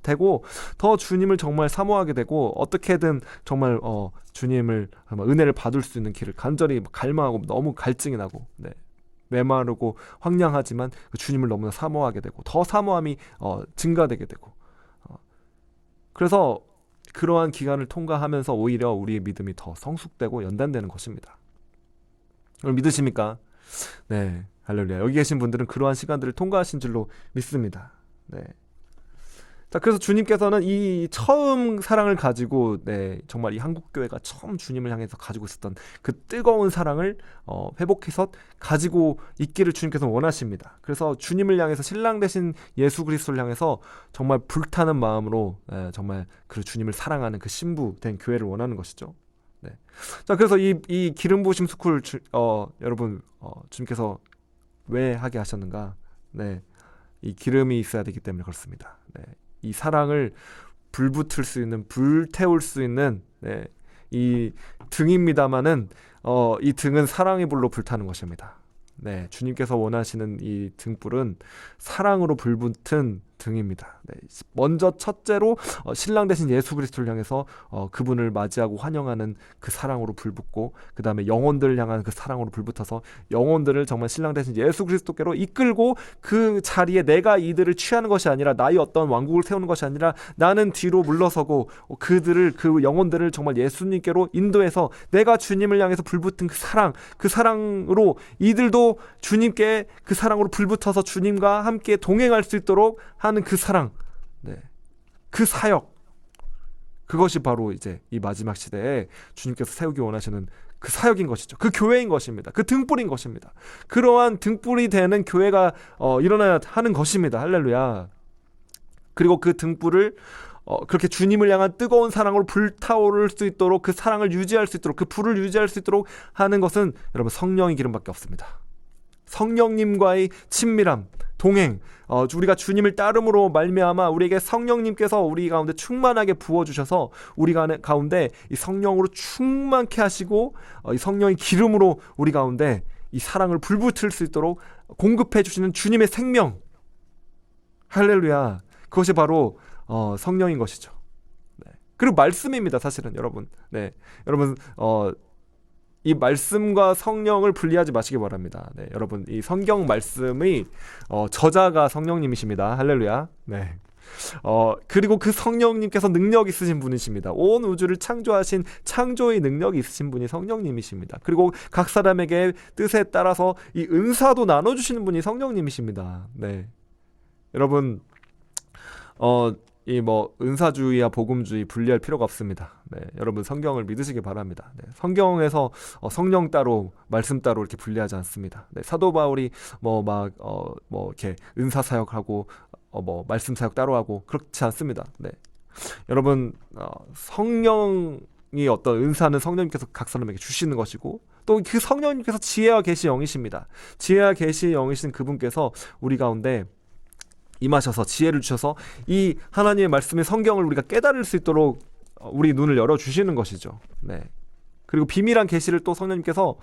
되고 더 주님을 정말 사모하게 되고 어떻게든 정말 주님을 은혜를 받을 수 있는 길을 간절히 갈망하고 너무 갈증이 나고 네, 메마르고 황량하지만 그 주님을 너무나 사모하게 되고 더 사모함이 증가되게 되고 그래서 그러한 기간을 통과하면서 오히려 우리의 믿음이 더 성숙되고 연단되는 것입니다. 여러분 믿으십니까? 네, 할렐루야. 여기 계신 분들은 그러한 시간들을 통과하신 줄로 믿습니다. 네. 자, 그래서 주님께서는 이 처음 사랑을 가지고 정말 이 한국교회가 처음 주님을 향해서 가지고 있었던 그 뜨거운 사랑을 회복해서 가지고 있기를 주님께서 원하십니다. 그래서 주님을 향해서 신랑 되신 예수 그리스도를 향해서 정말 불타는 마음으로 정말 그 주님을 사랑하는 그 신부 된 교회를 원하는 것이죠. 네. 자, 그래서 이 기름 부으심 스쿨 여러분 주님께서 왜 하게 하셨는가? 네, 이 기름이 있어야 되기 때문에 그렇습니다. 네, 이 사랑을 불태울 수 있는 이 등입니다만은 이 등은 사랑의 불로 불타는 것입니다. 네, 주님께서 원하시는 이 등불은 사랑으로 불붙은 등입니다. 네, 먼저 첫째로 신랑 대신 예수 그리스도를 향해서 그분을 맞이하고 환영하는 그 사랑으로 불붙고, 그 다음에 영혼들을 향한 그 사랑으로 불붙어서 영혼들을 정말 신랑 대신 예수 그리스도께로 이끌고, 그 자리에 내가 이들을 취하는 것이 아니라, 나의 어떤 왕국을 세우는 것이 아니라 나는 뒤로 물러서고 그 영혼들을 정말 예수님께로 인도해서 내가 주님을 향해서 불붙은 그 사랑으로 이들도 주님께 그 사랑으로 불붙어서 주님과 함께 동행할 수 있도록 하는 그 사랑, 네, 그 사역, 그것이 바로 이제 이 마지막 시대에 주님께서 세우기 원하시는 그 사역인 것이죠. 그 교회인 것입니다. 그 등불인 것입니다. 그러한 등불이 되는 교회가 일어나야 하는 것입니다. 할렐루야. 그리고 그 등불을 그렇게 주님을 향한 뜨거운 사랑으로 불타오를 수 있도록, 그 사랑을 유지할 수 있도록, 그 불을 유지할 수 있도록 하는 것은 여러분 성령의 기름밖에 없습니다. 성령님과의 친밀함, 동행, 우리가 주님을 따름으로 말미암아 우리에게 성령님께서 우리 가운데 충만하게 부어주셔서 우리 가운데 이 성령으로 충만케 하시고, 이 성령의 기름으로 우리 가운데 이 사랑을 불붙을 수 있도록 공급해 주시는 주님의 생명, 할렐루야. 그것이 바로 성령인 것이죠. 네. 그리고 말씀입니다, 사실은 여러분. 네, 여러분 이 말씀과 성령을 분리하지 마시기 바랍니다. 네, 여러분 이 성경 말씀의 저자가 성령님이십니다. 할렐루야. 네. 그리고 그 성령님께서 능력 있으신 분이십니다. 온 우주를 창조하신 창조의 능력이 있으신 분이 성령님이십니다. 그리고 각 사람에게 뜻에 따라서 이 은사도 나눠주시는 분이 성령님이십니다. 네, 여러분 이 은사주의와 복음주의 분리할 필요가 없습니다. 네, 여러분 성경을 믿으시기 바랍니다. 네, 성경에서 성령 따로 말씀 따로 이렇게 분리하지 않습니다. 네, 사도 바울이 이렇게 은사 사역하고 말씀 사역 따로 하고 그렇지 않습니다. 네, 여러분 성령이 어떤 은사는 성령님께서 각 사람에게 주시는 것이고, 또 그 성령님께서 지혜와 계시 영이십니다. 지혜와 계시 영이신 그분께서 우리 가운데 임하셔서 지혜를 주셔서 이 하나님의 말씀의 성경을 우리가 깨달을 수 있도록 우리 눈을 열어주시는 것이죠. 네. 그리고 비밀한 계시를 또 성령님께서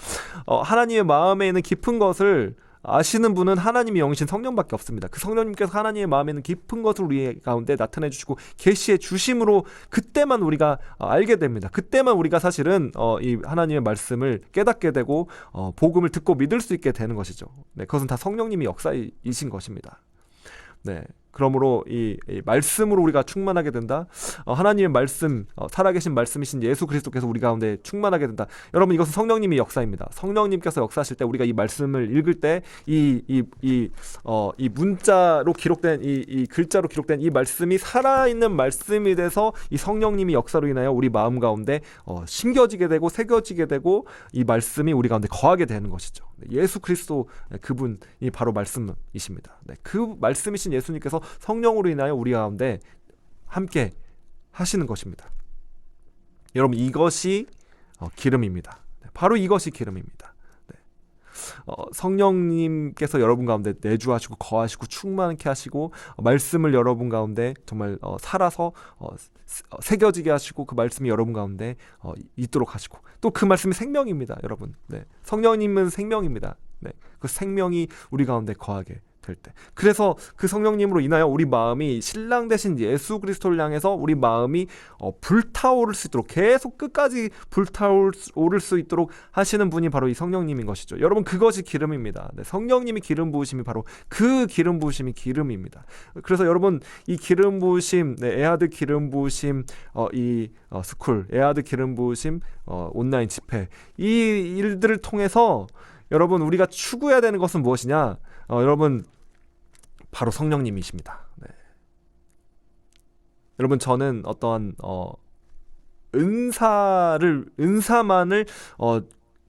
하나님의 마음에 있는 깊은 것을 아시는 분은 하나님의 영이신 성령밖에 없습니다. 그 성령님께서 하나님의 마음에 있는 깊은 것을 우리 가운데 나타내 주시고 계시해 주심으로 그때만 우리가 알게 됩니다. 그때만 우리가 사실은 이 하나님의 말씀을 깨닫게 되고 복음을 듣고 믿을 수 있게 되는 것이죠. 네, 그것은 다 성령님이 역사이신 것입니다. 네, 그러므로 이 말씀으로 우리가 충만하게 된다. 하나님의 말씀, 살아계신 말씀이신 예수 그리스도께서 우리 가운데 충만하게 된다. 여러분, 이것은 성령님의 역사입니다. 성령님께서 역사하실 때 우리가 이 말씀을 읽을 때 이 문자로 기록된 이 글자로 기록된 이 말씀이 살아있는 말씀이 돼서 이 성령님이 역사로 인하여 우리 마음 가운데 심겨지게 되고 새겨지게 되고 이 말씀이 우리 가운데 거하게 되는 것이죠. 예수 그리스도 그분이 바로 말씀이십니다. 네, 그 말씀이신 예수님께서 성령으로 인하여 우리 가운데 함께 하시는 것입니다. 여러분, 이것이 기름입니다. 바로 이것이 기름입니다. 네. 성령님께서 여러분 가운데 내주하시고 거하시고 충만케 하시고 말씀을 여러분 가운데 정말 살아서 새겨지게 하시고 그 말씀이 여러분 가운데 있도록 하시고, 또 그 말씀이 생명입니다, 여러분. 네. 성령님은 생명입니다. 네. 그 생명이 우리 가운데 거하게 될 때, 그래서 그 성령님으로 인하여 우리 마음이 신랑 대신 예수 그리스도를 향해서 우리 마음이 불타오를 수 있도록, 계속 끝까지 불타오를 수 있도록 하시는 분이 바로 이 성령님인 것이죠. 여러분, 그것이 기름입니다. 네, 성령님이 기름 부으심이 바로 그 기름 부으심이 기름입니다. 그래서 여러분, 이 기름 부으심, 네, 에하드 기름 부으심, 스쿨 에하드 기름 부으심, 온라인 집회, 이 일들을 통해서 여러분, 우리가 추구해야 되는 것은 무엇이냐? 여러분, 바로 성령님이십니다. 네. 여러분, 저는 어떠한 은사만을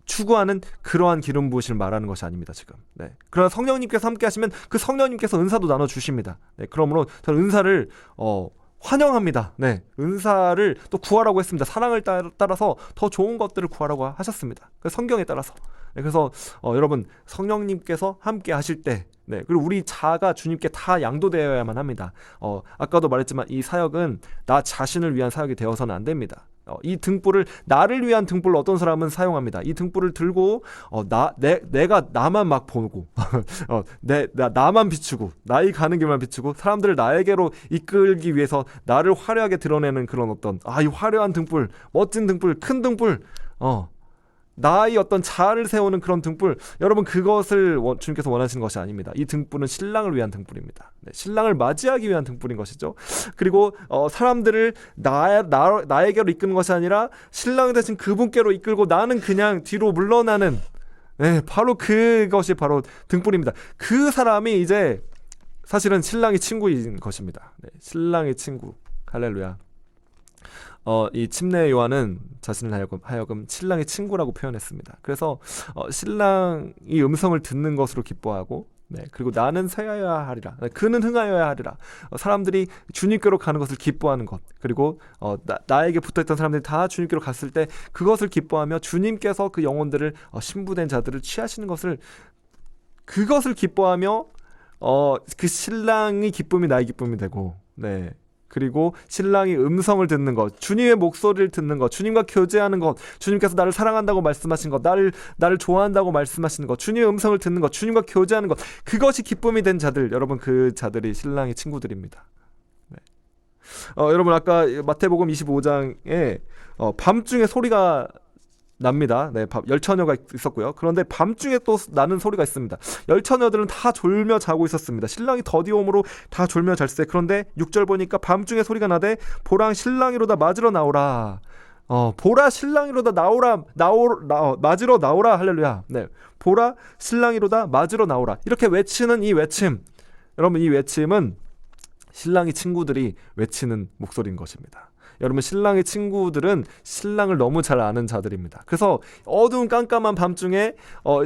추구하는 그러한 기름 부으심을 말하는 것이 아닙니다, 지금. 네. 그러나 성령님께서 함께 하시면 그 성령님께서 은사도 나눠 주십니다. 네. 그러므로 저는 은사를 환영합니다. 네, 은사를 또 구하라고 했습니다. 사랑을 따라서 더 좋은 것들을 구하라고 하셨습니다. 성경에 따라서. 네, 그래서 여러분, 성령님께서 함께 하실 때, 네, 그리고 우리 자아가 주님께 다 양도되어야만 합니다. 아까도 말했지만 이 사역은 나 자신을 위한 사역이 되어서는 안 됩니다. 이 등불을 나를 위한 등불을 어떤 사람은 사용합니다. 이 등불을 들고 내가 나만 막 보고 나만 비추고 나의 가는 길만 비추고 사람들을 나에게로 이끌기 위해서 나를 화려하게 드러내는 그런 어떤 이 화려한 등불, 멋진 등불, 큰 등불, 나의 어떤 자아를 세우는 그런 등불, 여러분 그것을 주님께서 원하시는 것이 아닙니다. 이 등불은 신랑을 위한 등불입니다. 네, 신랑을 맞이하기 위한 등불인 것이죠. 그리고 사람들을 나에게로 이끄는 것이 아니라 신랑 대신 그분께로 이끌고 나는 그냥 뒤로 물러나는, 네, 바로 그것이 바로 등불입니다. 그 사람이 이제 사실은 신랑의 친구인 것입니다. 네, 신랑의 친구. 할렐루야. 이 침례 요한은 자신을 하여금 신랑의 친구라고 표현했습니다. 그래서 신랑이 음성을 듣는 것으로 기뻐하고, 네, 그리고 나는 새하여야 하리라, 그는 흥하여야 하리라. 사람들이 주님께로 가는 것을 기뻐하는 것, 그리고 나에게 붙어있던 사람들이 다 주님께로 갔을 때 그것을 기뻐하며 주님께서 그 영혼들을 신부된 자들을 취하시는 것을, 그것을 기뻐하며 그 신랑의 기쁨이 나의 기쁨이 되고, 네, 그리고 신랑이 음성을 듣는 것, 주님의 목소리를 듣는 것, 주님과 교제하는 것, 주님께서 나를 사랑한다고 말씀하신 것, 나를 좋아한다고 말씀하시는 것, 주님의 음성을 듣는 것, 주님과 교제하는 것, 그것이 기쁨이 된 자들, 여러분그 자들이 신랑의 친구들입니다. 네. 여러분 아까 마태복음 25장에 밤중에 소리가 납니다. 네, 열처녀가 있었고요. 그런데 밤중에 또 나는 소리가 있습니다. 열처녀들은 다 졸며 자고 있었습니다. 신랑이 더디옴으로 다 졸며 잘세. 그런데 6절 보니까 밤중에 소리가 나되 보라 신랑이로다 맞으러 나오라. 보라 신랑이로다 맞으러 나오라. 할렐루야. 네, 보라 신랑이로다 맞으러 나오라. 이렇게 외치는 이 외침, 여러분 이 외침은 신랑의 친구들이 외치는 목소리인 것입니다. 여러분 신랑의 친구들은 신랑을 너무 잘 아는 자들입니다. 그래서 어두운 깜깜한 밤중에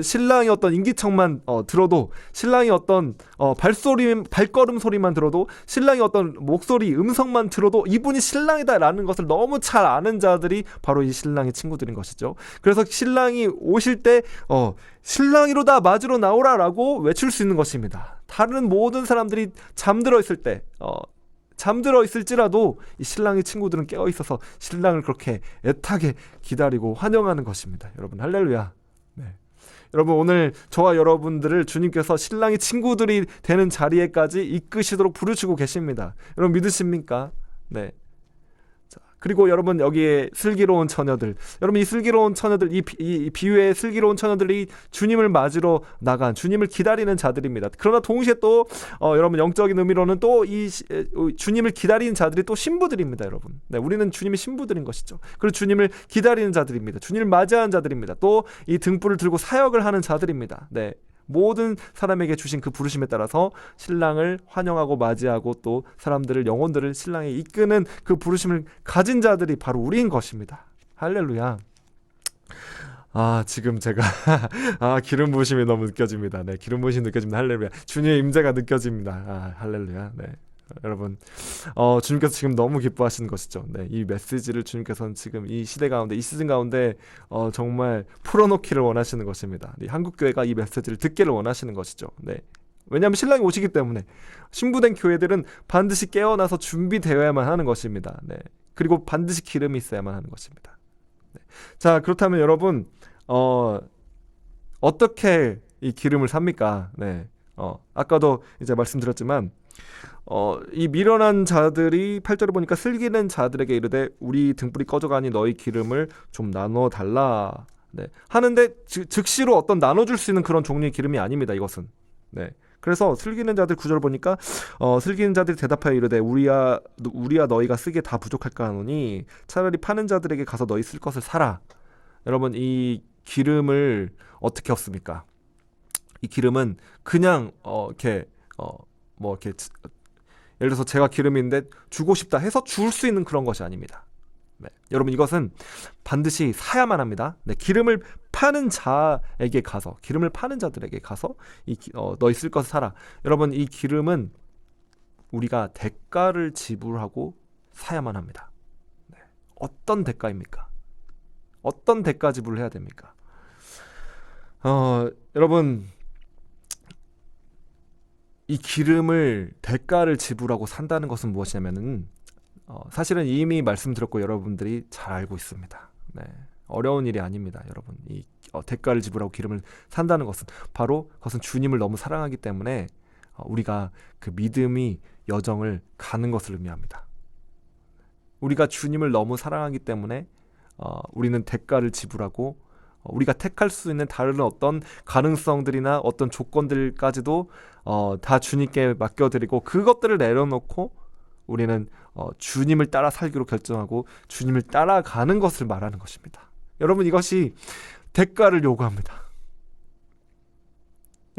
신랑이 어떤 인기척만 들어도, 신랑이 어떤 발걸음 소리만 들어도, 신랑이 어떤 목소리 음성만 들어도 이분이 신랑이다라는 것을 너무 잘 아는 자들이 바로 이 신랑의 친구들인 것이죠. 그래서 신랑이 오실 때 신랑이로다 맞으러 나오라라고 외칠 수 있는 것입니다. 다른 모든 사람들이 잠들어 있을 때, 잠들어 있을지라도 이 신랑의 친구들은 깨어 있어서 신랑을 그렇게 애타게 기다리고 환영하는 것입니다. 여러분 할렐루야. 네. 여러분 오늘 저와 여러분들을 주님께서 신랑의 친구들이 되는 자리에까지 이끄시도록 부르시고 계십니다. 여러분 믿으십니까? 네. 그리고 여러분 여기에 슬기로운 처녀들, 여러분 이 슬기로운 처녀들, 이 비유의 슬기로운 처녀들이 주님을 맞으러 나간, 주님을 기다리는 자들입니다. 그러나 동시에 또 여러분 영적인 의미로는 또 이 주님을 기다리는 자들이 또 신부들입니다. 여러분, 네, 우리는 주님의 신부들인 것이죠. 그리고 주님을 기다리는 자들입니다. 주님을 맞이하는 자들입니다. 또 이 등불을 들고 사역을 하는 자들입니다. 네, 모든 사람에게 주신 그 부르심에 따라서 신랑을 환영하고 맞이하고 또 사람들을, 영혼들을 신랑에 이끄는 그 부르심을 가진 자들이 바로 우리인 것입니다. 할렐루야. 지금 제가 기름 부으심이 너무 느껴집니다. 네, 기름 부으심이 느껴집니다. 할렐루야. 주님의 임재가 느껴집니다. 할렐루야. 네. 여러분 주님께서 지금 너무 기뻐하시는 것이죠. 네, 이 메시지를 주님께서는 지금 이 시대 가운데, 이 시즌 가운데 정말 풀어놓기를 원하시는 것입니다. 한국교회가 이 메시지를 듣기를 원하시는 것이죠. 네, 왜냐하면 신랑이 오시기 때문에 신부된 교회들은 반드시 깨어나서 준비되어야만 하는 것입니다. 네, 그리고 반드시 기름이 있어야만 하는 것입니다. 네. 자, 그렇다면 여러분 어떻게 이 기름을 삽니까? 네, 아까도 이제 말씀드렸지만 이 미련한 자들이 8절을 보니까 슬기는 자들에게 이르되 우리 등불이 꺼져가니 너희 기름을 좀 나눠 달라. 네, 하는데 즉시로 어떤 나눠줄 수 있는 그런 종류의 기름이 아닙니다. 이것은. 네, 그래서 슬기는 자들 9절 보니까 슬기는 자들이 대답하여 이르되 우리야 너희가 쓰기에 다 부족할까 하노니 차라리 파는 자들에게 가서 너희 쓸 것을 사라. 여러분 이 기름을 어떻게 얻습니까? 이 기름은 그냥 이렇게 예를 들어서 제가 기름인데 주고 싶다 해서 줄 수 있는 그런 것이 아닙니다. 네, 여러분 이것은 반드시 사야만 합니다. 네, 기름을 파는 자에게 가서, 기름을 파는 자들에게 가서 너희 쓸 것을 사라. 여러분 이 기름은 우리가 대가를 지불하고 사야만 합니다. 네, 어떤 대가입니까? 어떤 대가 지불을 해야 됩니까? 여러분 이 기름을 대가를 지불하고 산다는 것은 무엇이냐면은 사실은 이미 말씀드렸고 여러분들이 잘 알고 있습니다. 네. 어려운 일이 아닙니다, 여러분. 이 대가를 지불하고 기름을 산다는 것은 바로 그것은 주님을 너무 사랑하기 때문에 우리가 그 믿음이 여정을 가는 것을 의미합니다. 우리가 주님을 너무 사랑하기 때문에 우리는 대가를 지불하고 우리가 택할 수 있는 다른 어떤 가능성들이나 어떤 조건들까지도 다 주님께 맡겨드리고 그것들을 내려놓고 우리는 주님을 따라 살기로 결정하고 주님을 따라가는 것을 말하는 것입니다. 여러분, 이것이 대가를 요구합니다.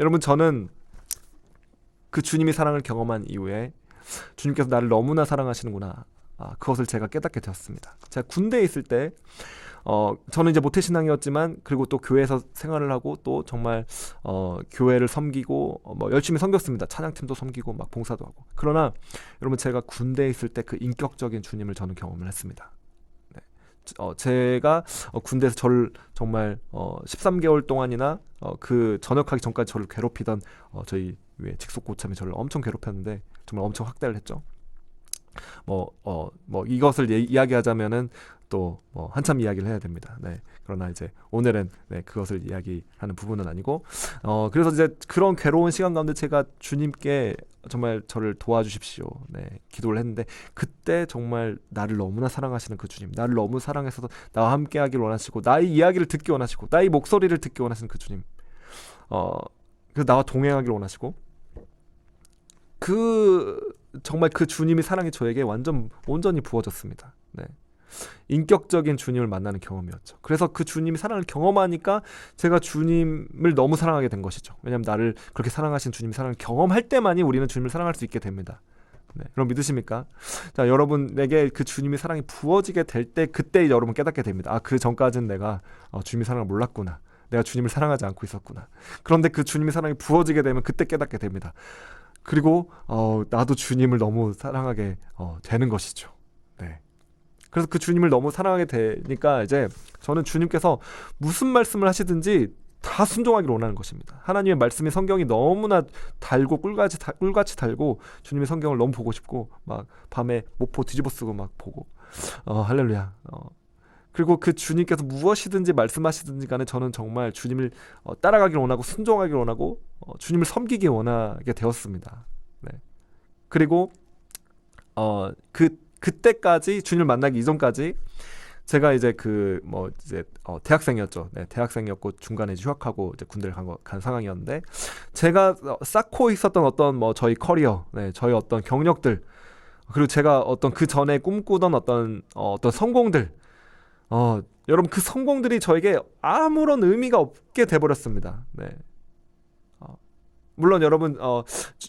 여러분, 저는 그 주님의 사랑을 경험한 이후에 주님께서 나를 너무나 사랑하시는구나, 그것을 제가 깨닫게 되었습니다. 제가 군대에 있을 때 저는 이제 모태신앙이었지만 그리고 또 교회에서 생활을 하고 또 정말 교회를 섬기고 뭐 열심히 섬겼습니다. 찬양팀도 섬기고 막 봉사도 하고. 그러나 여러분, 제가 군대에 있을 때 그 인격적인 주님을 저는 경험을 했습니다. 네. 제가 군대에서 저를 정말 13개월 동안이나 그 전역하기 전까지 저를 괴롭히던 저희 직속 고참이 저를 엄청 괴롭혔는데 정말 엄청 학대를 했죠. 이것을 이야기하자면은 또 한참 이야기를 해야 됩니다. 네. 그러나 이제 오늘은 그것을 이야기하는 부분은 아니고 그래서 이제 그런 괴로운 시간 가운데 제가 주님께 정말 저를 도와주십시오, 기도를 했는데 그때 정말 나를 너무나 사랑하시는 그 주님, 나를 너무 사랑해서 나와 함께 하길 원하시고 나의 이야기를 듣기 원하시고 나의 목소리를 듣기 원하시는 그 주님, 그래서 나와 동행하길 원하시고 정말 그 주님의 사랑이 저에게 온전히 부어졌습니다. 네. 인격적인 주님을 만나는 경험이었죠. 그래서 그 주님의 사랑을 경험하니까 제가 주님을 너무 사랑하게 된 것이죠. 왜냐하면 나를 그렇게 사랑하신 주님의 사랑을 경험할 때만이 우리는 주님을 사랑할 수 있게 됩니다. 네. 여러분 믿으십니까? 자, 여러분에게 그 주님의 사랑이 부어지게 될 때 그때 여러분 깨닫게 됩니다. 그 전까지는 내가 주님의 사랑을 몰랐구나. 내가 주님을 사랑하지 않고 있었구나. 그런데 그 주님의 사랑이 부어지게 되면 그때 깨닫게 됩니다. 그리고 나도 주님을 너무 사랑하게 되는 것이죠. 네. 그래서 그 주님을 너무 사랑하게 되니까 이제 저는 주님께서 무슨 말씀을 하시든지 다 순종하기를 원하는 것입니다. 하나님의 말씀이 성경이 너무나 달고 꿀같이 달고 주님의 성경을 너무 보고 싶고 막 밤에 목포 뒤집어 쓰고 막 보고 할렐루야. 그리고 그 주님께서 무엇이든지 말씀하시든지 간에 저는 정말 주님을 따라가기를 원하고 순종하기를 원하고 주님을 섬기기 원하게 되었습니다. 네. 그리고 그때까지 주님을 만나기 이전까지 제가 이제 대학생이었죠. 네, 대학생이었고 중간에 휴학하고 이제 군대를 간 상황이었는데 제가 쌓고 있었던 어떤 저희 커리어, 저희 어떤 경력들, 그리고 제가 어떤 그 전에 꿈꾸던 어떤 성공들, 여러분 그 성공들이 저에게 아무런 의미가 없게 돼버렸습니다. 네. 물론 여러분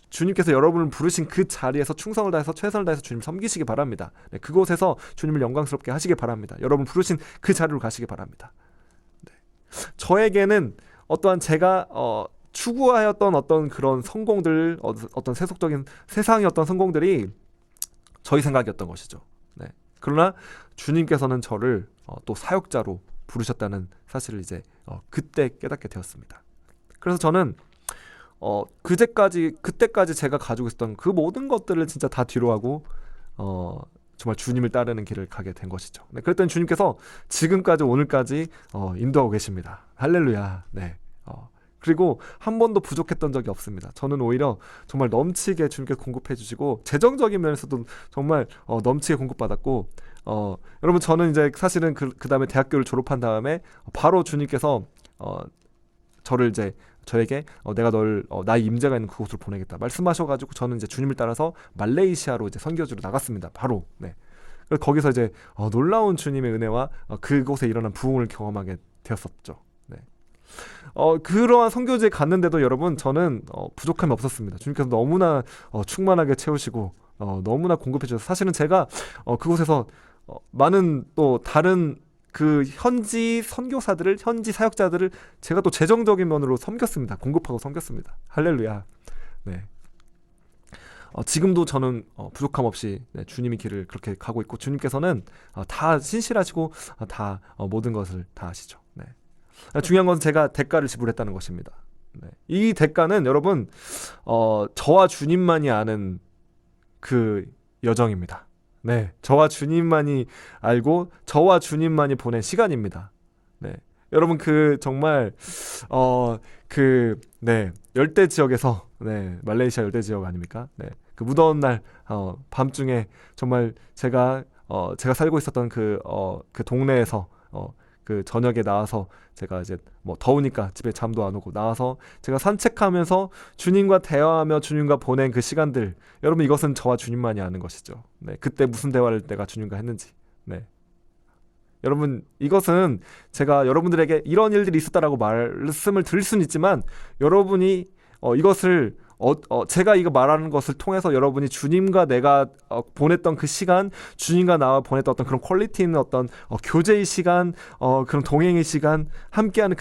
주님께서 여러분을 부르신 그 자리에서 충성을 다해서 최선을 다해서 주님 섬기시기 바랍니다. 네, 그곳에서 주님을 영광스럽게 하시기 바랍니다. 여러분 부르신 그 자리로 가시기 바랍니다. 네. 저에게는 어떠한 제가 추구하였던 어떤 그런 성공들, 어떤 세속적인 세상의 어떤 성공들이 저희 생각이었던 것이죠. 네. 그러나 주님께서는 저를 또 사역자로 부르셨다는 사실을 이제 그때 깨닫게 되었습니다. 그래서 저는 그때까지 제가 가지고 있었던 그 모든 것들을 진짜 다 뒤로하고 정말 주님을 따르는 길을 가게 된 것이죠. 네, 그랬더니 주님께서 지금까지 오늘까지 인도하고 계십니다. 할렐루야. 네. 그리고 한 번도 부족했던 적이 없습니다. 저는 오히려 정말 넘치게 주님께서 공급해 주시고 재정적인 면에서도 정말 넘치게 공급받았고 여러분 저는 이제 사실은 그 다음에 대학교를 졸업한 다음에 바로 주님께서 저를 이제 저에게 내가 널 나의 임재가 있는 그곳으로 보내겠다 말씀하셔가지고 저는 이제 주님을 따라서 말레이시아로 이제 선교지로 나갔습니다. 바로. 네. 그래서 거기서 이제 놀라운 주님의 은혜와 그곳에 일어난 부흥을 경험하게 되었었죠. 네. 그러한 선교지에 갔는데도 여러분 저는 부족함이 없었습니다. 주님께서 너무나 충만하게 채우시고 너무나 공급해 주셔서 사실은 제가 그곳에서 많은 또 다른 그 현지 선교사들을, 현지 사역자들을 제가 또 재정적인 면으로 섬겼습니다. 공급하고 섬겼습니다. 할렐루야. 네. 지금도 저는 부족함 없이 주님의 길을 그렇게 가고 있고 주님께서는 다 신실하시고 다 모든 것을 다 아시죠. 네. 중요한 것은 제가 대가를 지불했다는 것입니다. 네. 이 대가는 여러분 저와 주님만이 아는 그 여정입니다. 네, 저와 주님만이 알고 저와 주님만이 보낸 시간입니다. 네, 여러분 그 정말 네, 열대 지역에서 네, 말레이시아 열대 지역 아닙니까? 네, 그 무더운 날 밤중에 정말 제가 살고 있었던 그 동네에서 그 저녁에 나와서 제가 이제 뭐 더우니까 집에 잠도 안 오고 나와서 제가 산책하면서 주님과 대화하며 주님과 보낸 그 시간들, 여러분 이것은 저와 주님만이 아는 것이죠. 네, 그때 무슨 대화를 내가 주님과 했는지. 네, 여러분 이것은 제가 여러분들에게 이런 일들이 있었다라고 말씀을 드릴 수는 있지만 여러분이 이것을 제가 이거 말하는 것을 통해서 여러분이 주님과 내가 보냈던 그 시간, 주님과 나와 보냈던 어떤 그런 퀄리티 있는 어떤 교제의 시간, 그런 동행의 시간, 함께하는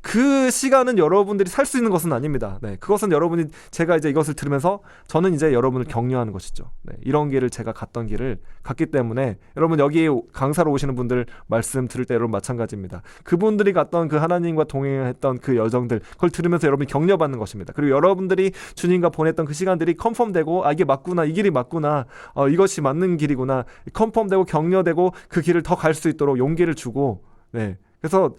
그 시간은 여러분들이 살 수 있는 것은 아닙니다. 네, 그것은 여러분이 제가 이제 이것을 들으면서 저는 이제 여러분을 격려하는 것이죠. 네, 이런 길을 제가 갔던 길을 갔기 때문에 여러분 여기 강사로 오시는 분들 말씀 들을 때 여러분 마찬가지입니다. 그분들이 갔던 그 하나님과 동행했던 그 여정들 그걸 들으면서 여러분이 격려받는 것입니다. 그리고 여러분들이 주님과 보냈던 그 시간들이 컨펌되고 이게 맞구나, 이 길이 맞구나, 이것이 맞는 길이구나, 컨펌되고 격려되고 그 길을 더 갈 수 있도록 용기를 주고, 네, 그래서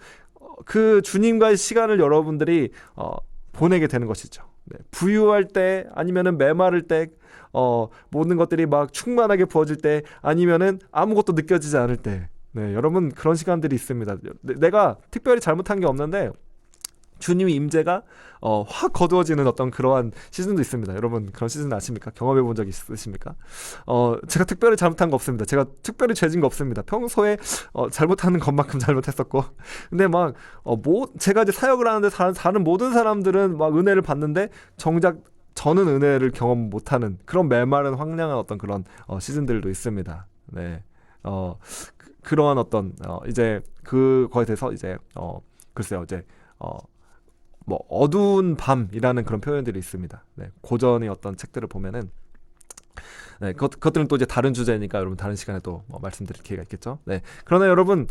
그 주님과의 시간을 여러분들이 보내게 되는 것이죠. 네, 부유할 때 아니면은 메마를 때 모든 것들이 막 충만하게 부어질 때 아니면은 아무것도 느껴지지 않을 때, 네, 여러분 그런 시간들이 있습니다. 내가 특별히 잘못한 게 없는데 주님의 임재가 확 거두어지는 어떤 그러한 시즌도 있습니다. 여러분 그런 시즌 아십니까? 경험해 본 적 있으십니까? 제가 특별히 잘못한 거 없습니다. 제가 특별히 죄진 거 없습니다. 평소에 잘못하는 것만큼 잘못했었고, 근데 막 제가 이제 사역을 하는데 다른 모든 사람들은 막 은혜를 받는데 정작 저는 은혜를 경험 못하는 그런 메마른 황량한 어떤 그런 시즌들도 있습니다. 네, 그러한 어떤 이제 그거에 대해서 이제 글쎄요, 이제 뭐 어두운 밤이라는 그런 표현들이 있습니다. 네, 고전의 어떤 책들을 보면은, 네, 그것들은 또 이제 다른 주제니까 여러분 다른 시간에 또 말씀드릴 기회가 있겠죠. 네, 그러나 여러분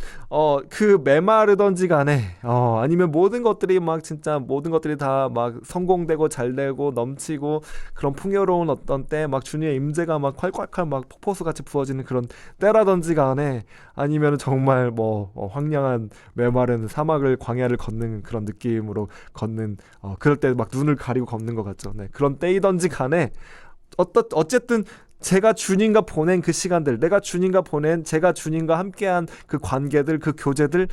그 메마르던지 간에 아니면 모든 것들이 막 진짜 모든 것들이 다 막 성공되고 잘되고 넘치고 그런 풍요로운 어떤 때 막 주님의 임재가 막 콸콸콸 막 폭포수 같이 부어지는 그런 때라던지 간에 아니면 정말 뭐 황량한 메마른 사막을 광야를 걷는 그런 느낌으로 걷는 그럴 때 막 눈을 가리고 걷는 것 같죠. 네, 그런 때이던지 간에 어쨌든 제가 주님과 보낸 그 시간들, 제가 주님과 함께한 그 관계들, 그 교제들,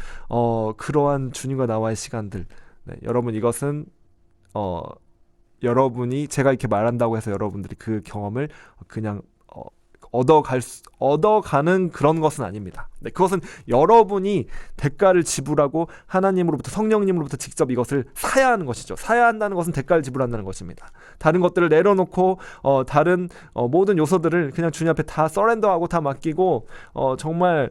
그러한 주님과 나와의 시간들. 네, 여러분 이것은 여러분이 제가 이렇게 말한다고 해서 여러분들이 그 경험을 그냥 얻어가는 그런 것은 아닙니다. 네, 그것은 여러분이 대가를 지불하고 하나님으로부터, 성령님으로부터 직접 이것을 사야 하는 것이죠. 사야 한다는 것은 대가를 지불한다는 것입니다. 다른 것들을 내려놓고 다른 모든 요소들을 그냥 주님 앞에 다 서렌더하고 다 맡기고 정말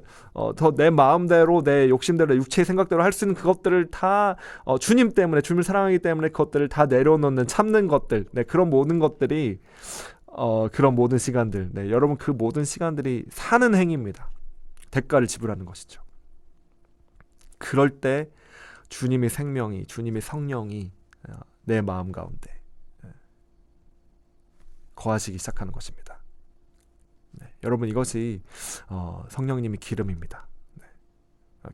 더 내 마음대로, 내 욕심대로, 내 육체의 생각대로 할 수 있는 그것들을 다 주님 때문에, 주님을 사랑하기 때문에 그것들을 다 내려놓는, 참는 것들, 네, 그런 모든 것들이 그런 모든 시간들, 네, 여러분 그 모든 시간들이 사는 행위입니다. 대가를 지불하는 것이죠. 그럴 때 주님의 생명이, 주님의 성령이 내 마음 가운데 거하시기 시작하는 것입니다. 네, 여러분 이것이 성령님의 기름입니다. 네,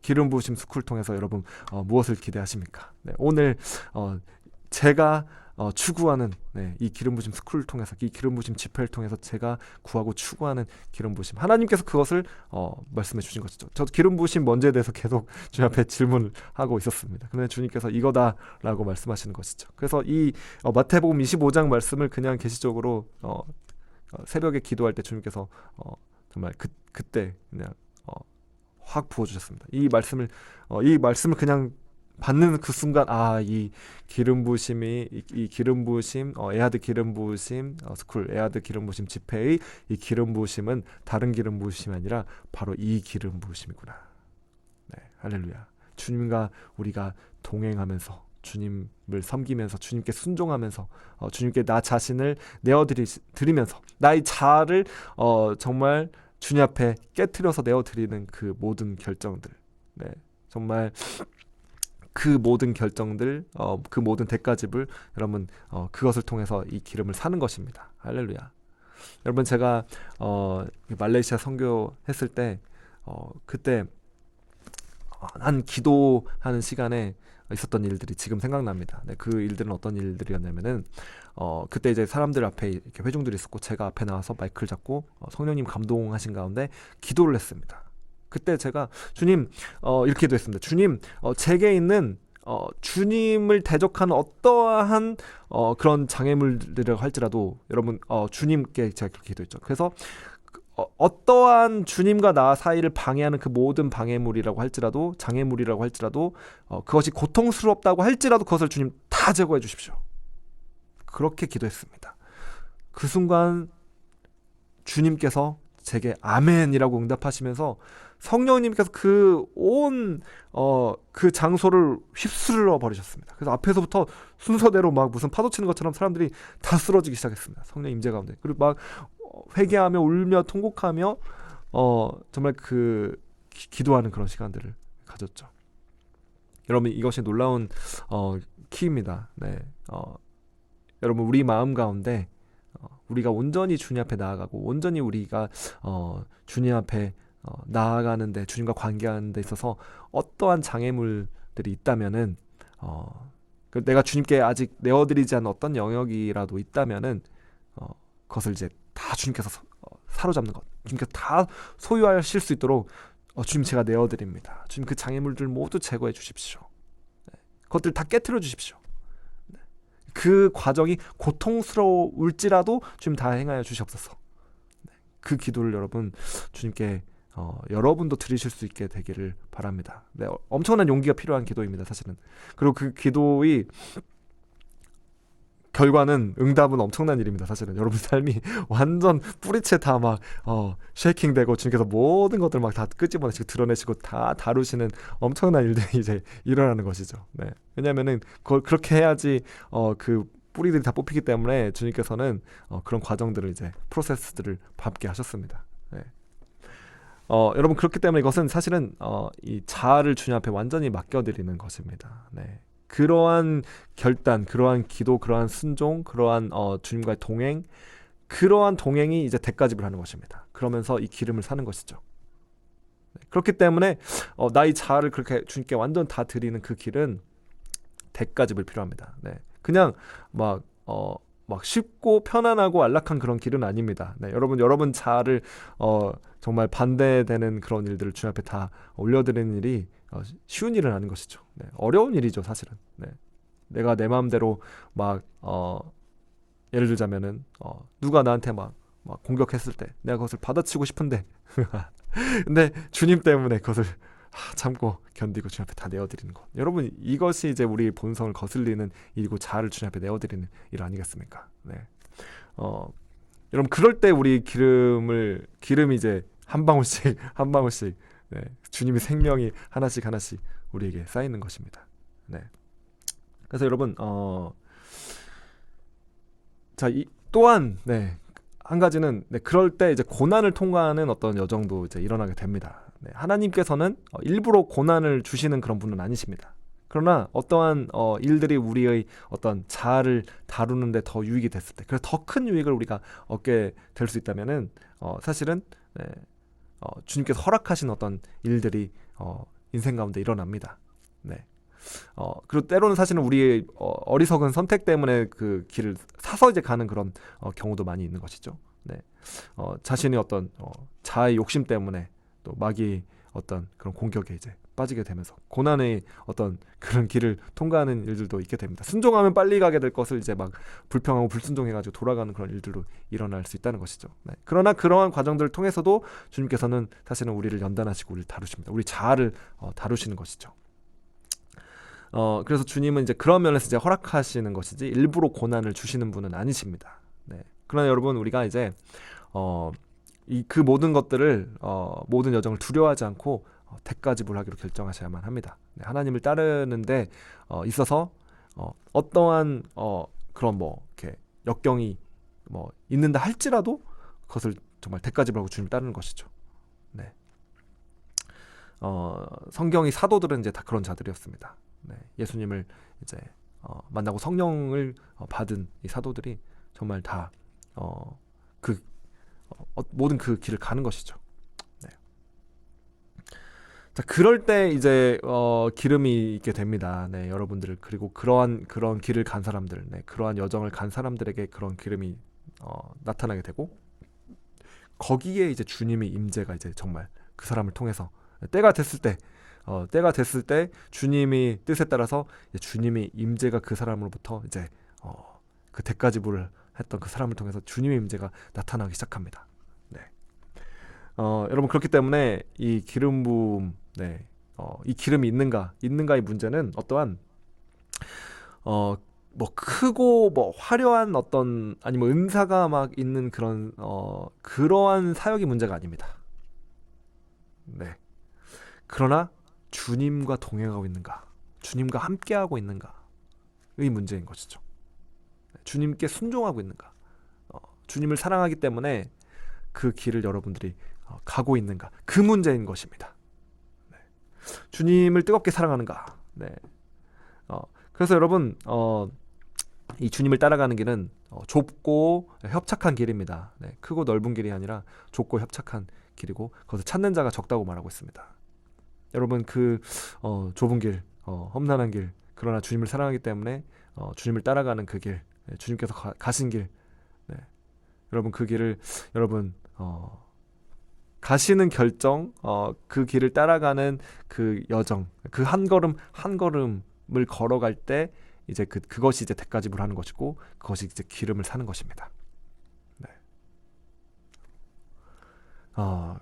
기름 부으심 스쿨 통해서 여러분 무엇을 기대하십니까? 네, 오늘 제가 추구하는, 네, 이 기름 부심 스쿨을 통해서, 이 기름 부심 집회를 통해서 제가 구하고 추구하는 기름 부심, 하나님께서 그것을 말씀해 주신 것이죠. 저도 기름 부심 뭔지에 대해서 계속 주님 앞에 질문을 하고 있었습니다. 그런데 주님께서 이거다라고 말씀하시는 것이죠. 그래서 이 마태복음 25장 말씀을 그냥 계시적으로 새벽에 기도할 때 주님께서 정말 그때 그냥 확 부어주셨습니다. 이 말씀을 그냥 받는 그 순간 이 기름 부심이, 이 기름 부심, 에하드 기름 부심 스쿨, 에하드 기름 부심 집회의 이 기름 부심은 다른 기름 부심이 아니라 바로 이 기름 부심이구나. 네, 할렐루야. 주님과 우리가 동행하면서, 주님을 섬기면서, 주님께 순종하면서, 주님께 나 자신을 내어드리면서, 나의 자아를 정말 주님 앞에 깨트려서 내어드리는 그 모든 결정들, 네, 정말 그 모든 결정들, 그 모든 대가집을 여러분 그것을 통해서 이 기름을 사는 것입니다. 할렐루야. 여러분 제가 말레이시아 선교했을 때 그때 한 기도하는 시간에 있었던 일들이 지금 생각납니다. 네, 그 일들은 어떤 일들이었냐면은 그때 이제 사람들 앞에 이렇게 회중들이 있었고 제가 앞에 나와서 마이크를 잡고 성령님 감동하신 가운데 기도를 했습니다. 그때 제가 주님 이렇게 기도했습니다. 주님 제게 있는 주님을 대적하는 어떠한 그런 장애물들이라고 할지라도 여러분 주님께 제가 그렇게 기도했죠. 그래서 어떠한 주님과 나 사이를 방해하는 그 모든 방해물이라고 할지라도 장애물이라고 할지라도 그것이 고통스럽다고 할지라도 그것을 주님 다 제거해 주십시오. 그렇게 기도했습니다. 그 순간 주님께서 제게 아멘이라고 응답하시면서 성령님께서 그 온 그 장소를 휩쓸어 버리셨습니다. 그래서 앞에서부터 순서대로 막 무슨 파도 치는 것처럼 사람들이 다 쓰러지기 시작했습니다. 성령 임재 가운데. 그리고 막 회개하며 울며 통곡하며 정말 그 기도하는 그런 시간들을 가졌죠. 여러분 이것이 놀라운 키입니다. 네, 여러분 우리 마음 가운데 우리가 온전히 주님 앞에 나아가고 온전히 우리가 주님 앞에 나아가는데 주님과 관계하는 데 있어서 어떠한 장애물들이 있다면은 내가 주님께 아직 내어드리지 않은 어떤 영역이라도 있다면은 그것을 이제 다 주님께서 사로잡는 것, 주님께서 다 소유하실 수 있도록 주님 제가 내어드립니다. 주님 그 장애물들 모두 제거해 주십시오. 네. 그것들 다 깨트려 주십시오. 네. 그 과정이 고통스러울지라도 주님 다 행하여 주시옵소서. 네. 그 기도를 여러분 주님께 여러분도 드리실 수 있게 되기를 바랍니다. 네, 엄청난 용기가 필요한 기도입니다, 사실은. 그리고 그 기도의 결과는 응답은 엄청난 일입니다. 사실은 여러분 삶이 완전 뿌리채 다 막 쉐이킹되고 주님께서 모든 것들 막 다 끄집어내시고 드러내시고 다 다루시는 엄청난 일들이 이제 일어나는 것이죠. 네. 왜냐하면은 그걸 그렇게 해야지 그 뿌리들이 다 뽑히기 때문에 주님께서는 그런 과정들을 이제 프로세스들을 밟게 하셨습니다. 네. 여러분 그렇기 때문에 이것은 사실은 이 자아를 주님 앞에 완전히 맡겨드리는 것입니다. 네. 그러한 결단, 그러한 기도, 그러한 순종, 그러한 주님과의 동행, 그러한 동행이 이제 대가집을 하는 것입니다. 그러면서 이 기름을 사는 것이죠. 네. 그렇기 때문에 나의 자아를 그렇게 주님께 완전 다 드리는 그 길은 대가집을 필요합니다. 네. 그냥 막 쉽고 편안하고 안락한 그런 길은 아닙니다. 네, 여러분 자아를 정말 반대되는 그런 일들을 주님 앞에 다 올려드리는 일이 쉬운 일은 아닌 것이죠. 네, 어려운 일이죠, 사실은. 네, 내가 내 마음대로 막 예를 들자면은 누가 나한테 막 공격했을 때 내가 그것을 받아치고 싶은데 근데 주님 때문에 그것을 참고 견디고 주님 앞에 다 내어드리는 것. 여러분 이것이 이제 우리 본성을 거슬리는 일이고 자아를 주님 앞에 내어드리는 일 아니겠습니까? 네. 여러분 그럴 때 우리 기름이 이제 한 방울씩 한 방울씩 네. 주님의 생명이 하나씩 우리에게 쌓이는 것입니다. 네. 그래서 여러분 자 또한 네. 한 가지는 그럴 때 이제 고난을 통과하는 어떤 여정도 이제 일어나게 됩니다. 네, 하나님께서는 일부러 고난을 주시는 그런 분은 아니십니다. 그러나 어떠한 일들이 우리의 어떤 자아를 다루는데 더 유익이 됐을 때, 그래서 더 큰 유익을 우리가 얻게 될 수 있다면은 사실은 네, 주님께서 허락하신 어떤 일들이 인생 가운데 일어납니다. 네. 그리고 때로는 사실은 우리의 어리석은 선택 때문에 그 길을 사서 이제 가는 그런 경우도 많이 있는 것이죠. 네. 자신의 어떤 자아의 욕심 때문에 또 마귀의 어떤 그런 공격에 이제 빠지게 되면서 고난의 어떤 그런 길을 통과하는 일들도 있게 됩니다. 순종하면 빨리 가게 될 것을 이제 막 불평하고 불순종해가지고 돌아가는 그런 일들도 일어날 수 있다는 것이죠. 네. 그러나 그러한 과정들을 통해서도 주님께서는 사실은 우리를 연단하시고 우리를 다루십니다. 우리 자아를 다루시는 것이죠. 그래서 주님은 이제 그런 면에서 이제 허락하시는 것이지 일부러 고난을 주시는 분은 아니십니다. 네. 그러나 여러분 우리가 이제 그 모든 것들을 모든 여정을 두려워하지 않고 대가지불하기로 결정하셔야만 합니다. 네. 하나님을 따르는데 있어서 어떠한 그런 이렇게 역경이 있는다 할지라도 그것을 정말 대가지불하고 주님을 따르는 것이죠. 네. 성경의 사도들은 이제 다 그런 자들이었습니다. 네, 예수님을 이제 만나고 성령을 받은 이 사도들이 정말 다 그 모든 그 길을 가는 것이죠. 네. 자, 그럴 때 이제 기름이 있게 됩니다. 네, 여러분들 그리고 그런 길을 간 사람들, 네, 그러한 여정을 간 사람들에게 그런 기름이 나타나게 되고 거기에 이제 주님의 임재가 이제 정말 그 사람을 통해서 때가 됐을 때 주님이 뜻에 따라서 이제 주님의 임재가 그 사람으로부터 이제 그 대가지불을 했던 그 사람을 통해서 주님의 임재가 나타나기 시작합니다. 네. 여러분 그렇기 때문에 이 기름 부음, 네, 이 기름이 있는가의 문제는 어떠한 뭐 크고 뭐 화려한 어떤 아니면 은사가 막 있는 그러한 사역이 문제가 아닙니다. 네. 그러나 주님과 동행하고 있는가, 주님과 함께하고 있는가의 문제인 것이죠. 주님께 순종하고 있는가, 주님을 사랑하기 때문에 그 길을 여러분들이 가고 있는가, 그 문제인 것입니다. 네. 주님을 뜨겁게 사랑하는가. 네. 그래서 여러분 이 주님을 따라가는 길은 좁고 협착한 길입니다. 네. 크고 넓은 길이 아니라 좁고 협착한 길이고 거기서 찾는 자가 적다고 말하고 있습니다. 여러분 그 좁은 길, 험난한 길, 그러나 주님을 사랑하기 때문에 주님을 따라가는 그 길, 네, 주님께서 가신 길, 네. 여러분 그 길을 여러분 가시는 결정, 그 길을 따라가는 그 여정, 그 한 걸음 한 걸음을 걸어갈 때 이제 그것이 이제 대가집을 하는 것이고 그것이 이제 기름을 사는 것입니다. 네.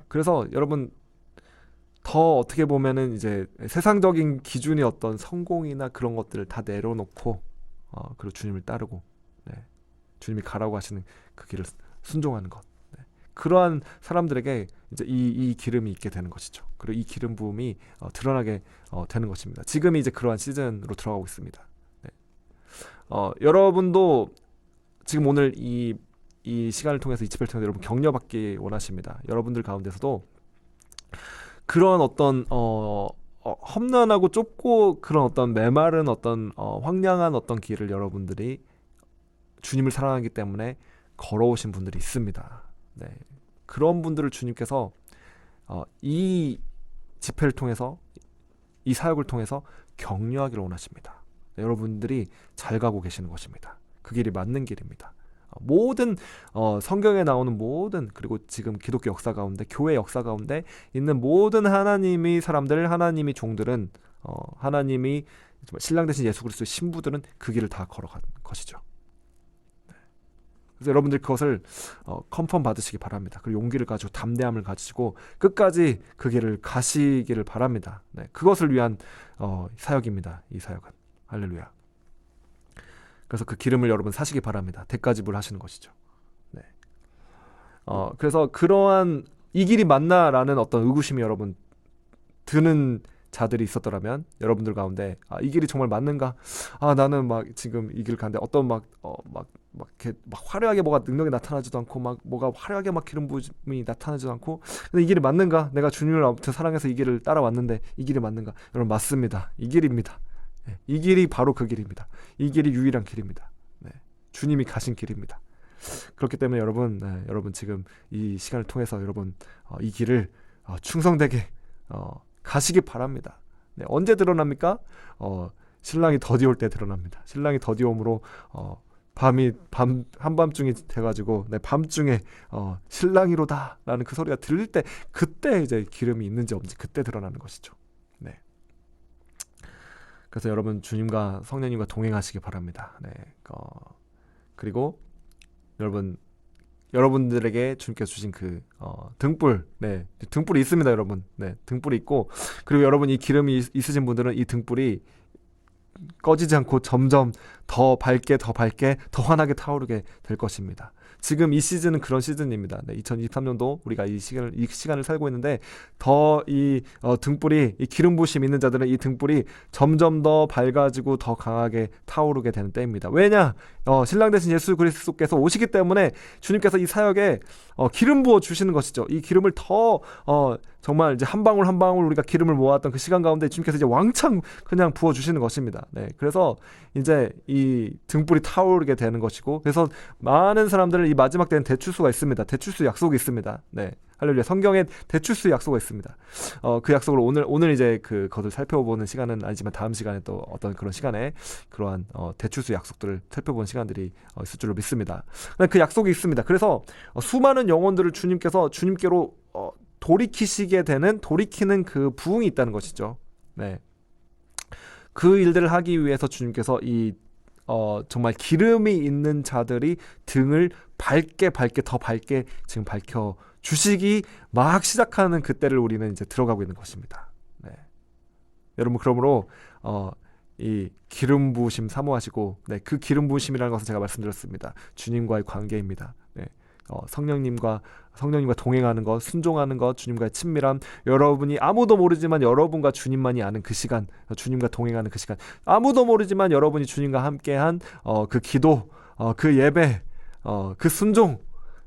그래서 여러분 더 어떻게 보면은 이제 세상적인 기준이 어떤 성공이나 그런 것들을 다 내려놓고 그리고 주님을 따르고, 네, 주님이 가라고 하시는 그 길을 순종하는 것, 네, 그러한 사람들에게 이제 이 기름이 있게 되는 것이죠. 그리고 이 기름 부음이 드러나게 되는 것입니다. 지금이 이제 그러한 시즌으로 들어가고 있습니다. 네. 여러분도 지금 오늘 이 시간을 통해서 이 집회를 통해서 여러분 격려받기 원하십니다. 여러분들 가운데서도 그런 어떤 험난하고 좁고 그런 어떤 메마른 어떤 황량한 어떤 길을 여러분들이 주님을 사랑하기 때문에 걸어오신 분들이 있습니다. 네. 그런 분들을 주님께서 이 집회를 통해서, 이 사역을 통해서 격려하기를 원하십니다. 네, 여러분들이 잘 가고 계시는 것입니다. 그 길이 맞는 길입니다. 모든 성경에 나오는 모든, 그리고 지금 기독교 역사 가운데, 교회 역사 가운데 있는 모든 하나님의 사람들, 하나님의 종들은 하나님이 신랑 되신 예수 그리스도의 신부들은 그 길을 다 걸어간 것이죠. 그래서 여러분들 그것을 컨펌 받으시기 바랍니다. 그리고 용기를 가지고 담대함을 가지고 끝까지 그 길을 가시기를 바랍니다. 네, 그것을 위한 사역입니다. 이 사역은. 할렐루야. 그래서 그 기름을 여러분 사시기 바랍니다. 대가지불 하시는 것이죠. 네. 그래서 그러한 이 길이 맞나라는 어떤 의구심이 여러분 드는 자들이 있었더라면 여러분들 가운데 이 길이 정말 맞는가? 나는 막 지금 이 길을 가는데 어떤 막 화려하게 뭐가 능력이 나타나지도 않고 막 뭐가 화려하게 막 기름 부음이 나타나지도 않고, 근데 이 길이 맞는가? 내가 주님을 아무튼 사랑해서 이 길을 따라왔는데 이 길이 맞는가? 여러분 맞습니다. 이 길입니다. 네, 이 길이 바로 그 길입니다. 이 길이 유일한 길입니다. 네, 주님이 가신 길입니다. 그렇기 때문에 여러분, 네, 여러분 지금 이 시간을 통해서 여러분 이 길을 충성되게 가시기 바랍니다. 네, 언제 드러납니까? 신랑이 더디 올 때 드러납니다. 신랑이 더디 오므로 한밤중이 돼가지고, 네, 밤중에 신랑이로다 라는 그 소리가 들릴 때, 그때 이제 기름이 있는지 없는지 그때 드러나는 것이죠. 네. 그래서 여러분 주님과 성령님과 동행하시기 바랍니다. 네. 그리고 여러분들에게 주님께서 주신 그 등불, 네, 등불이 있습니다, 여러분. 네, 등불이 있고, 그리고 여러분 이 기름이 있으신 분들은 이 등불이 꺼지지 않고 점점 더 밝게 더 환하게 타오르게 될 것입니다. 지금 이 시즌은 그런 시즌입니다. 네, 2023년도 우리가 이 시간을 살고 있는데 더 이 등불이, 이 기름 부심 있는 자들은 이 등불이 점점 더 밝아지고 더 강하게 타오르게 되는 때입니다. 왜냐? 신랑 되신 예수 그리스도께서 오시기 때문에 주님께서 이 사역에 기름 부어 주시는 것이죠. 이 기름을 더 정말 이제 한 방울 한 방울 우리가 기름을 모았던 그 시간 가운데 주님께서 이제 왕창 그냥 부어주시는 것입니다. 네, 그래서 이제 이 등불이 타오르게 되는 것이고, 그래서 많은 사람들은 이 마지막 때는 대출수가 있습니다. 대출수 약속이 있습니다. 네, 할렐루야. 성경에 대출수 약속이 있습니다. 그 약속을 오늘 이제 그것을 살펴보는 시간은 아니지만 다음 시간에 또 어떤 그런 시간에 그러한 대출수 약속들을 살펴보는 시간들이 있을 줄로 믿습니다. 그 약속이 있습니다. 그래서 수많은 영혼들을 주님께로 돌이키는 그 부흥이 있다는 것이죠. 네. 그 일들을 하기 위해서 주님께서 정말 기름이 있는 자들이 등을 더 밝게 지금 밝혀 주시기 막 시작하는 그때를 우리는 이제 들어가고 있는 것입니다. 네. 여러분, 그러므로 이 기름 부으심 사모하시고, 네, 그 기름 부으심이라는 것은 제가 말씀드렸습니다. 주님과의 관계입니다. 네. 성령님과 동행하는 것, 순종하는 것, 주님과의 친밀함, 여러분이 아무도 모르지만 여러분과 주님만이 아는 그 시간, 주님과 동행하는 그 시간, 아무도 모르지만 여러분이 주님과 함께한 그 기도, 그 예배, 그 순종,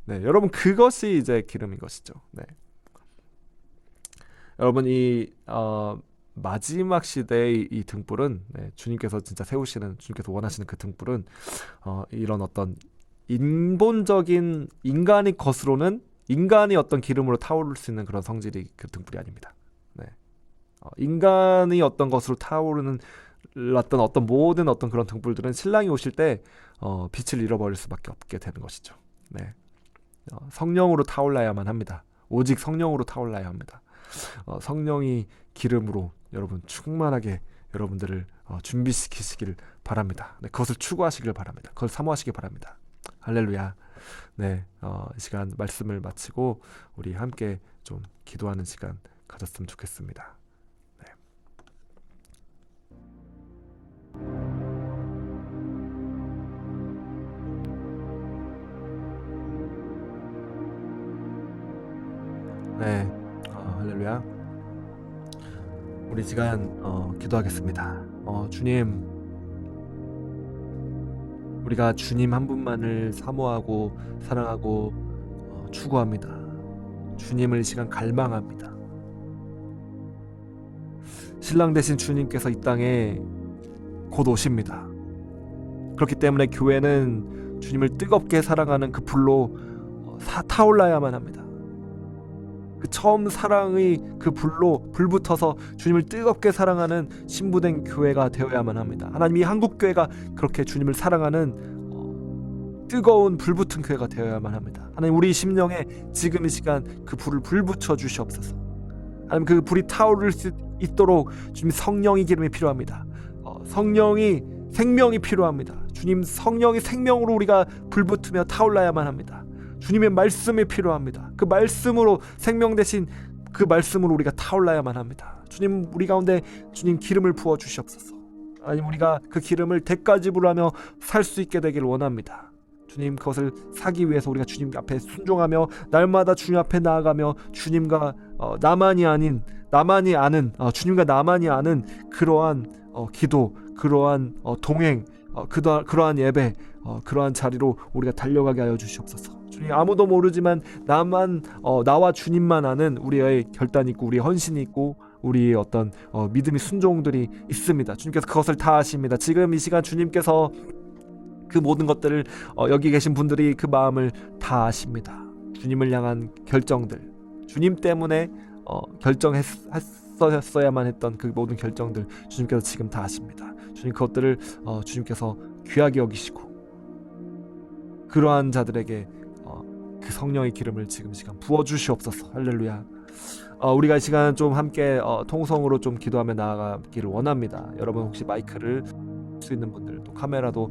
네, 여러분, 그것이 이제 기름인 것이죠. 네. 여러분, 이 마지막 시대의 이 등불은, 네, 주님께서 진짜 주님께서 원하시는 그 등불은 이런 어떤 인본적인 인간의 것으로는, 인간이 어떤 기름으로 타오를 수 있는 그런 성질이 그 등불이 아닙니다. 네. 인간의 어떤 것으로 타오르는 어떤 모든 어떤 그런 등불들은 신랑이 오실 때 빛을 잃어버릴 수밖에 없게 되는 것이죠. 네. 성령으로 타올라야만 합니다. 오직 성령으로 타올라야 합니다. 성령이 기름으로 여러분 충만하게 여러분들을 준비시키시길 바랍니다. 네, 그것을 추구하시길 바랍니다. 그걸 사모하시길 바랍니다. 할렐루야. 네, 이 시간 말씀을 마치고 우리 함께 좀 기도하는 시간 가졌으면 좋겠습니다. 네. 네, 할렐루야. 우리 시간 기도하겠습니다. 주님, 우리가 주님 한 분만을 사모하고 사랑하고 추구합니다. 주님을 이 시간 갈망합니다. 신랑 되신 주님께서 이 땅에 곧 오십니다. 그렇기 때문에 교회는 주님을 뜨겁게 사랑하는 그 불로 타올라야만 합니다. 그 처음 사랑의 그 불로 불붙어서 주님을 뜨겁게 사랑하는 신부된 교회가 되어야만 합니다. 하나님이 한국교회가 그렇게 주님을 사랑하는 뜨거운 불붙은 교회가 되어야만 합니다. 하나님, 우리 심령에 지금 이 시간 그 불을 불붙여 주시옵소서. 하나님, 그 불이 타오를 수 있도록 주님 성령의 기름이 필요합니다. 성령이 생명이 필요합니다. 주님 성령이 생명으로 우리가 불붙으며 타올라야만 합니다. 주님의 말씀이 필요합니다. 그 말씀으로, 생명 대신 그 말씀으로 우리가 타올라야만 합니다. 주님, 우리 가운데 주님 기름을 부어 주시옵소서. 하나님, 우리가 그 기름을 대가지불하며 살 수 있게 되길 원합니다. 주님, 그것을 사기 위해서 우리가 주님 앞에 순종하며 날마다 주님 앞에 나아가며 주님과 나만이 아는 그러한 기도, 그러한 동행, 그러한 예배, 그러한 자리로 우리가 달려가게 하여 주시옵소서. 주님, 아무도 모르지만 나와 주님만 아는 우리의 결단이 있고 우리의 헌신이 있고 우리의 어떤 믿음의 순종들이 있습니다. 주님께서 그것을 다 아십니다. 지금 이 시간 주님께서 그 모든 것들을 여기 계신 분들이 그 마음을 다 아십니다. 주님을 향한 결정들, 주님 때문에 결정했어야만 했던 그 모든 결정들 주님께서 지금 다 아십니다. 주님, 그것들을 주님께서 귀하게 여기시고 그러한 자들에게 그 성령의 기름을 지금 시간 부어주시옵소서. 할렐루야. 우리가 이 시간 좀 함께 통성으로 좀 기도하며 나아가기를 원합니다. 여러분, 혹시 마이크를 수 있는 분들, 또 카메라도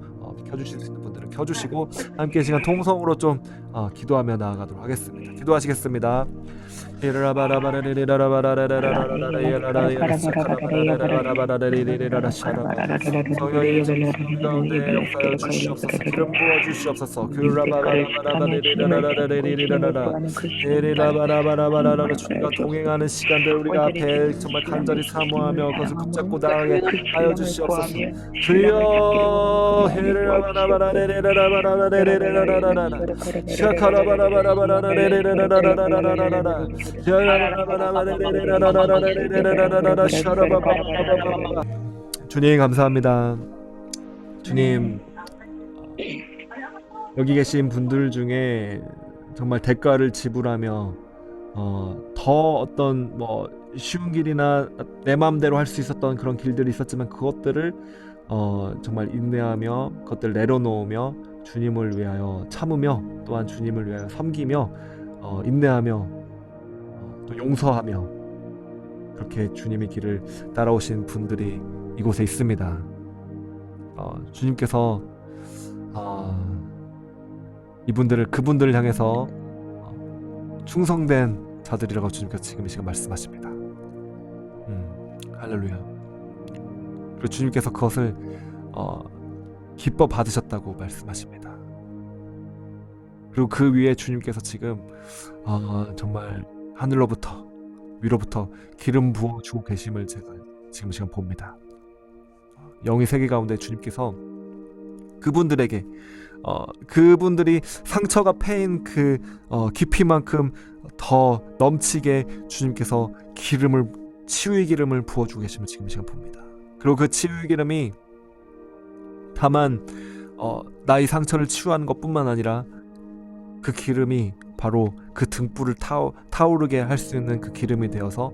켜주실 수 있는 분들은 켜주시고 함께 이 시간 통성으로 좀 기도하며 나아가도록 하겠습니다. 기도하시겠습니다. 성령이 주님 가운데 역사하여 주시옵소서. 기름 부어 주시옵소서. 주님과 동행하는 시간들 우리가 앞에 정말 간절히 사모하며 그것을 붙잡고 나아가게 하여 주시옵소서. 주여, 주님 감사합니다. 주님, 여기 계신 분들 중에 정말 대가를 지불하며 더 어떤 뭐 쉬운 길이나 내 마음대로 할 수 있었던 그런 길들이 있었지만 그것들을 정말 인내하며 그것들 내려놓으며 주님을 위하여 참으며 또한 주님을 위하여 섬기며 인내하며 또 용서하며 그렇게 주님의 길을 따라오신 분들이 이곳에 있습니다. 주님께서 그분들을 향해서 충성된 자들이라고 주님께서 지금 이 시간 말씀하십니다. 할렐루야. 그리고 주님께서 그것을 기뻐 받으셨다고 말씀하십니다. 그리고 그 위에 주님께서 지금 정말 하늘로부터 위로부터 기름 부어주고 계심을 제가 지금 시간 봅니다. 영의 세계 가운데 주님께서 그분들에게 그분들이 상처가 패인 그 깊이만큼 더 넘치게 주님께서 치유의 기름을 부어주고 계심을 지금 이 시간 봅니다. 그리고 그 치유의 기름이 다만 나의 상처를 치유하는 것뿐만 아니라 그 기름이 바로 그 등불을 타오르게 할 수 있는 그 기름이 되어서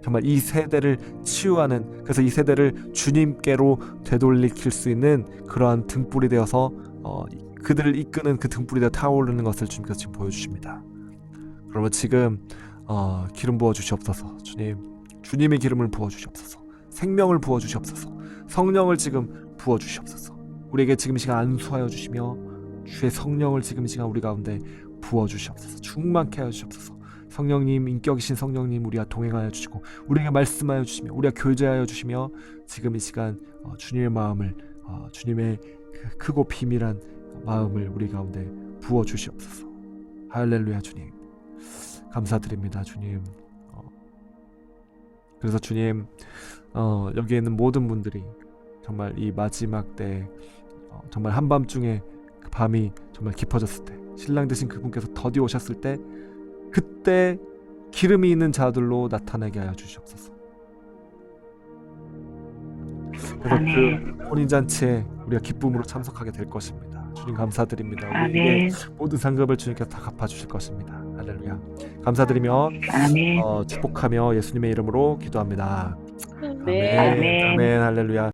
정말 이 세대를 치유하는, 그래서 이 세대를 주님께로 되돌리킬 수 있는 그러한 등불이 되어서 그들을 이끄는 그 등불이 되어 타오르는 것을 주님께서 지금 보여주십니다. 그러면 지금 기름 부어주시옵소서. 주님의 기름을 부어주시옵소서. 생명을 부어주시옵소서. 성령을 지금 부어주시옵소서. 우리에게 지금 이 시간 안수하여 주시며 주의 성령을 지금 이 시간 우리 가운데 부어주시옵소서. 충만케 하여 주시옵소서. 성령님, 인격이신 성령님, 우리와 동행하여 주시고 우리에게 말씀하여 주시며 우리와 교제하여 주시며 지금 이 시간 주님의 마음을 주님의 그 크고 비밀한 마음을 우리 가운데 부어주시옵소서. 할렐루야. 주님 감사드립니다. 주님. 그래서 주님, 여기에 있는 모든 분들이 정말 이 마지막 때 정말 한밤중에 그 밤이 정말 깊어졌을 때 신랑 되신 그분께서 더디 오셨을 때 그때 기름이 있는 자들로 나타나게 하여 주시옵소서. 그래서 그 혼인잔치에 우리가 기쁨으로 참석하게 될 것입니다. 주님 감사드립니다. 우리에게 모든 상급을 주님께서 다 갚아주실 것입니다. 할렐루야. 감사드리며 축복하며 예수님의 이름으로 기도합니다. 아멘. 아멘. 할렐루야.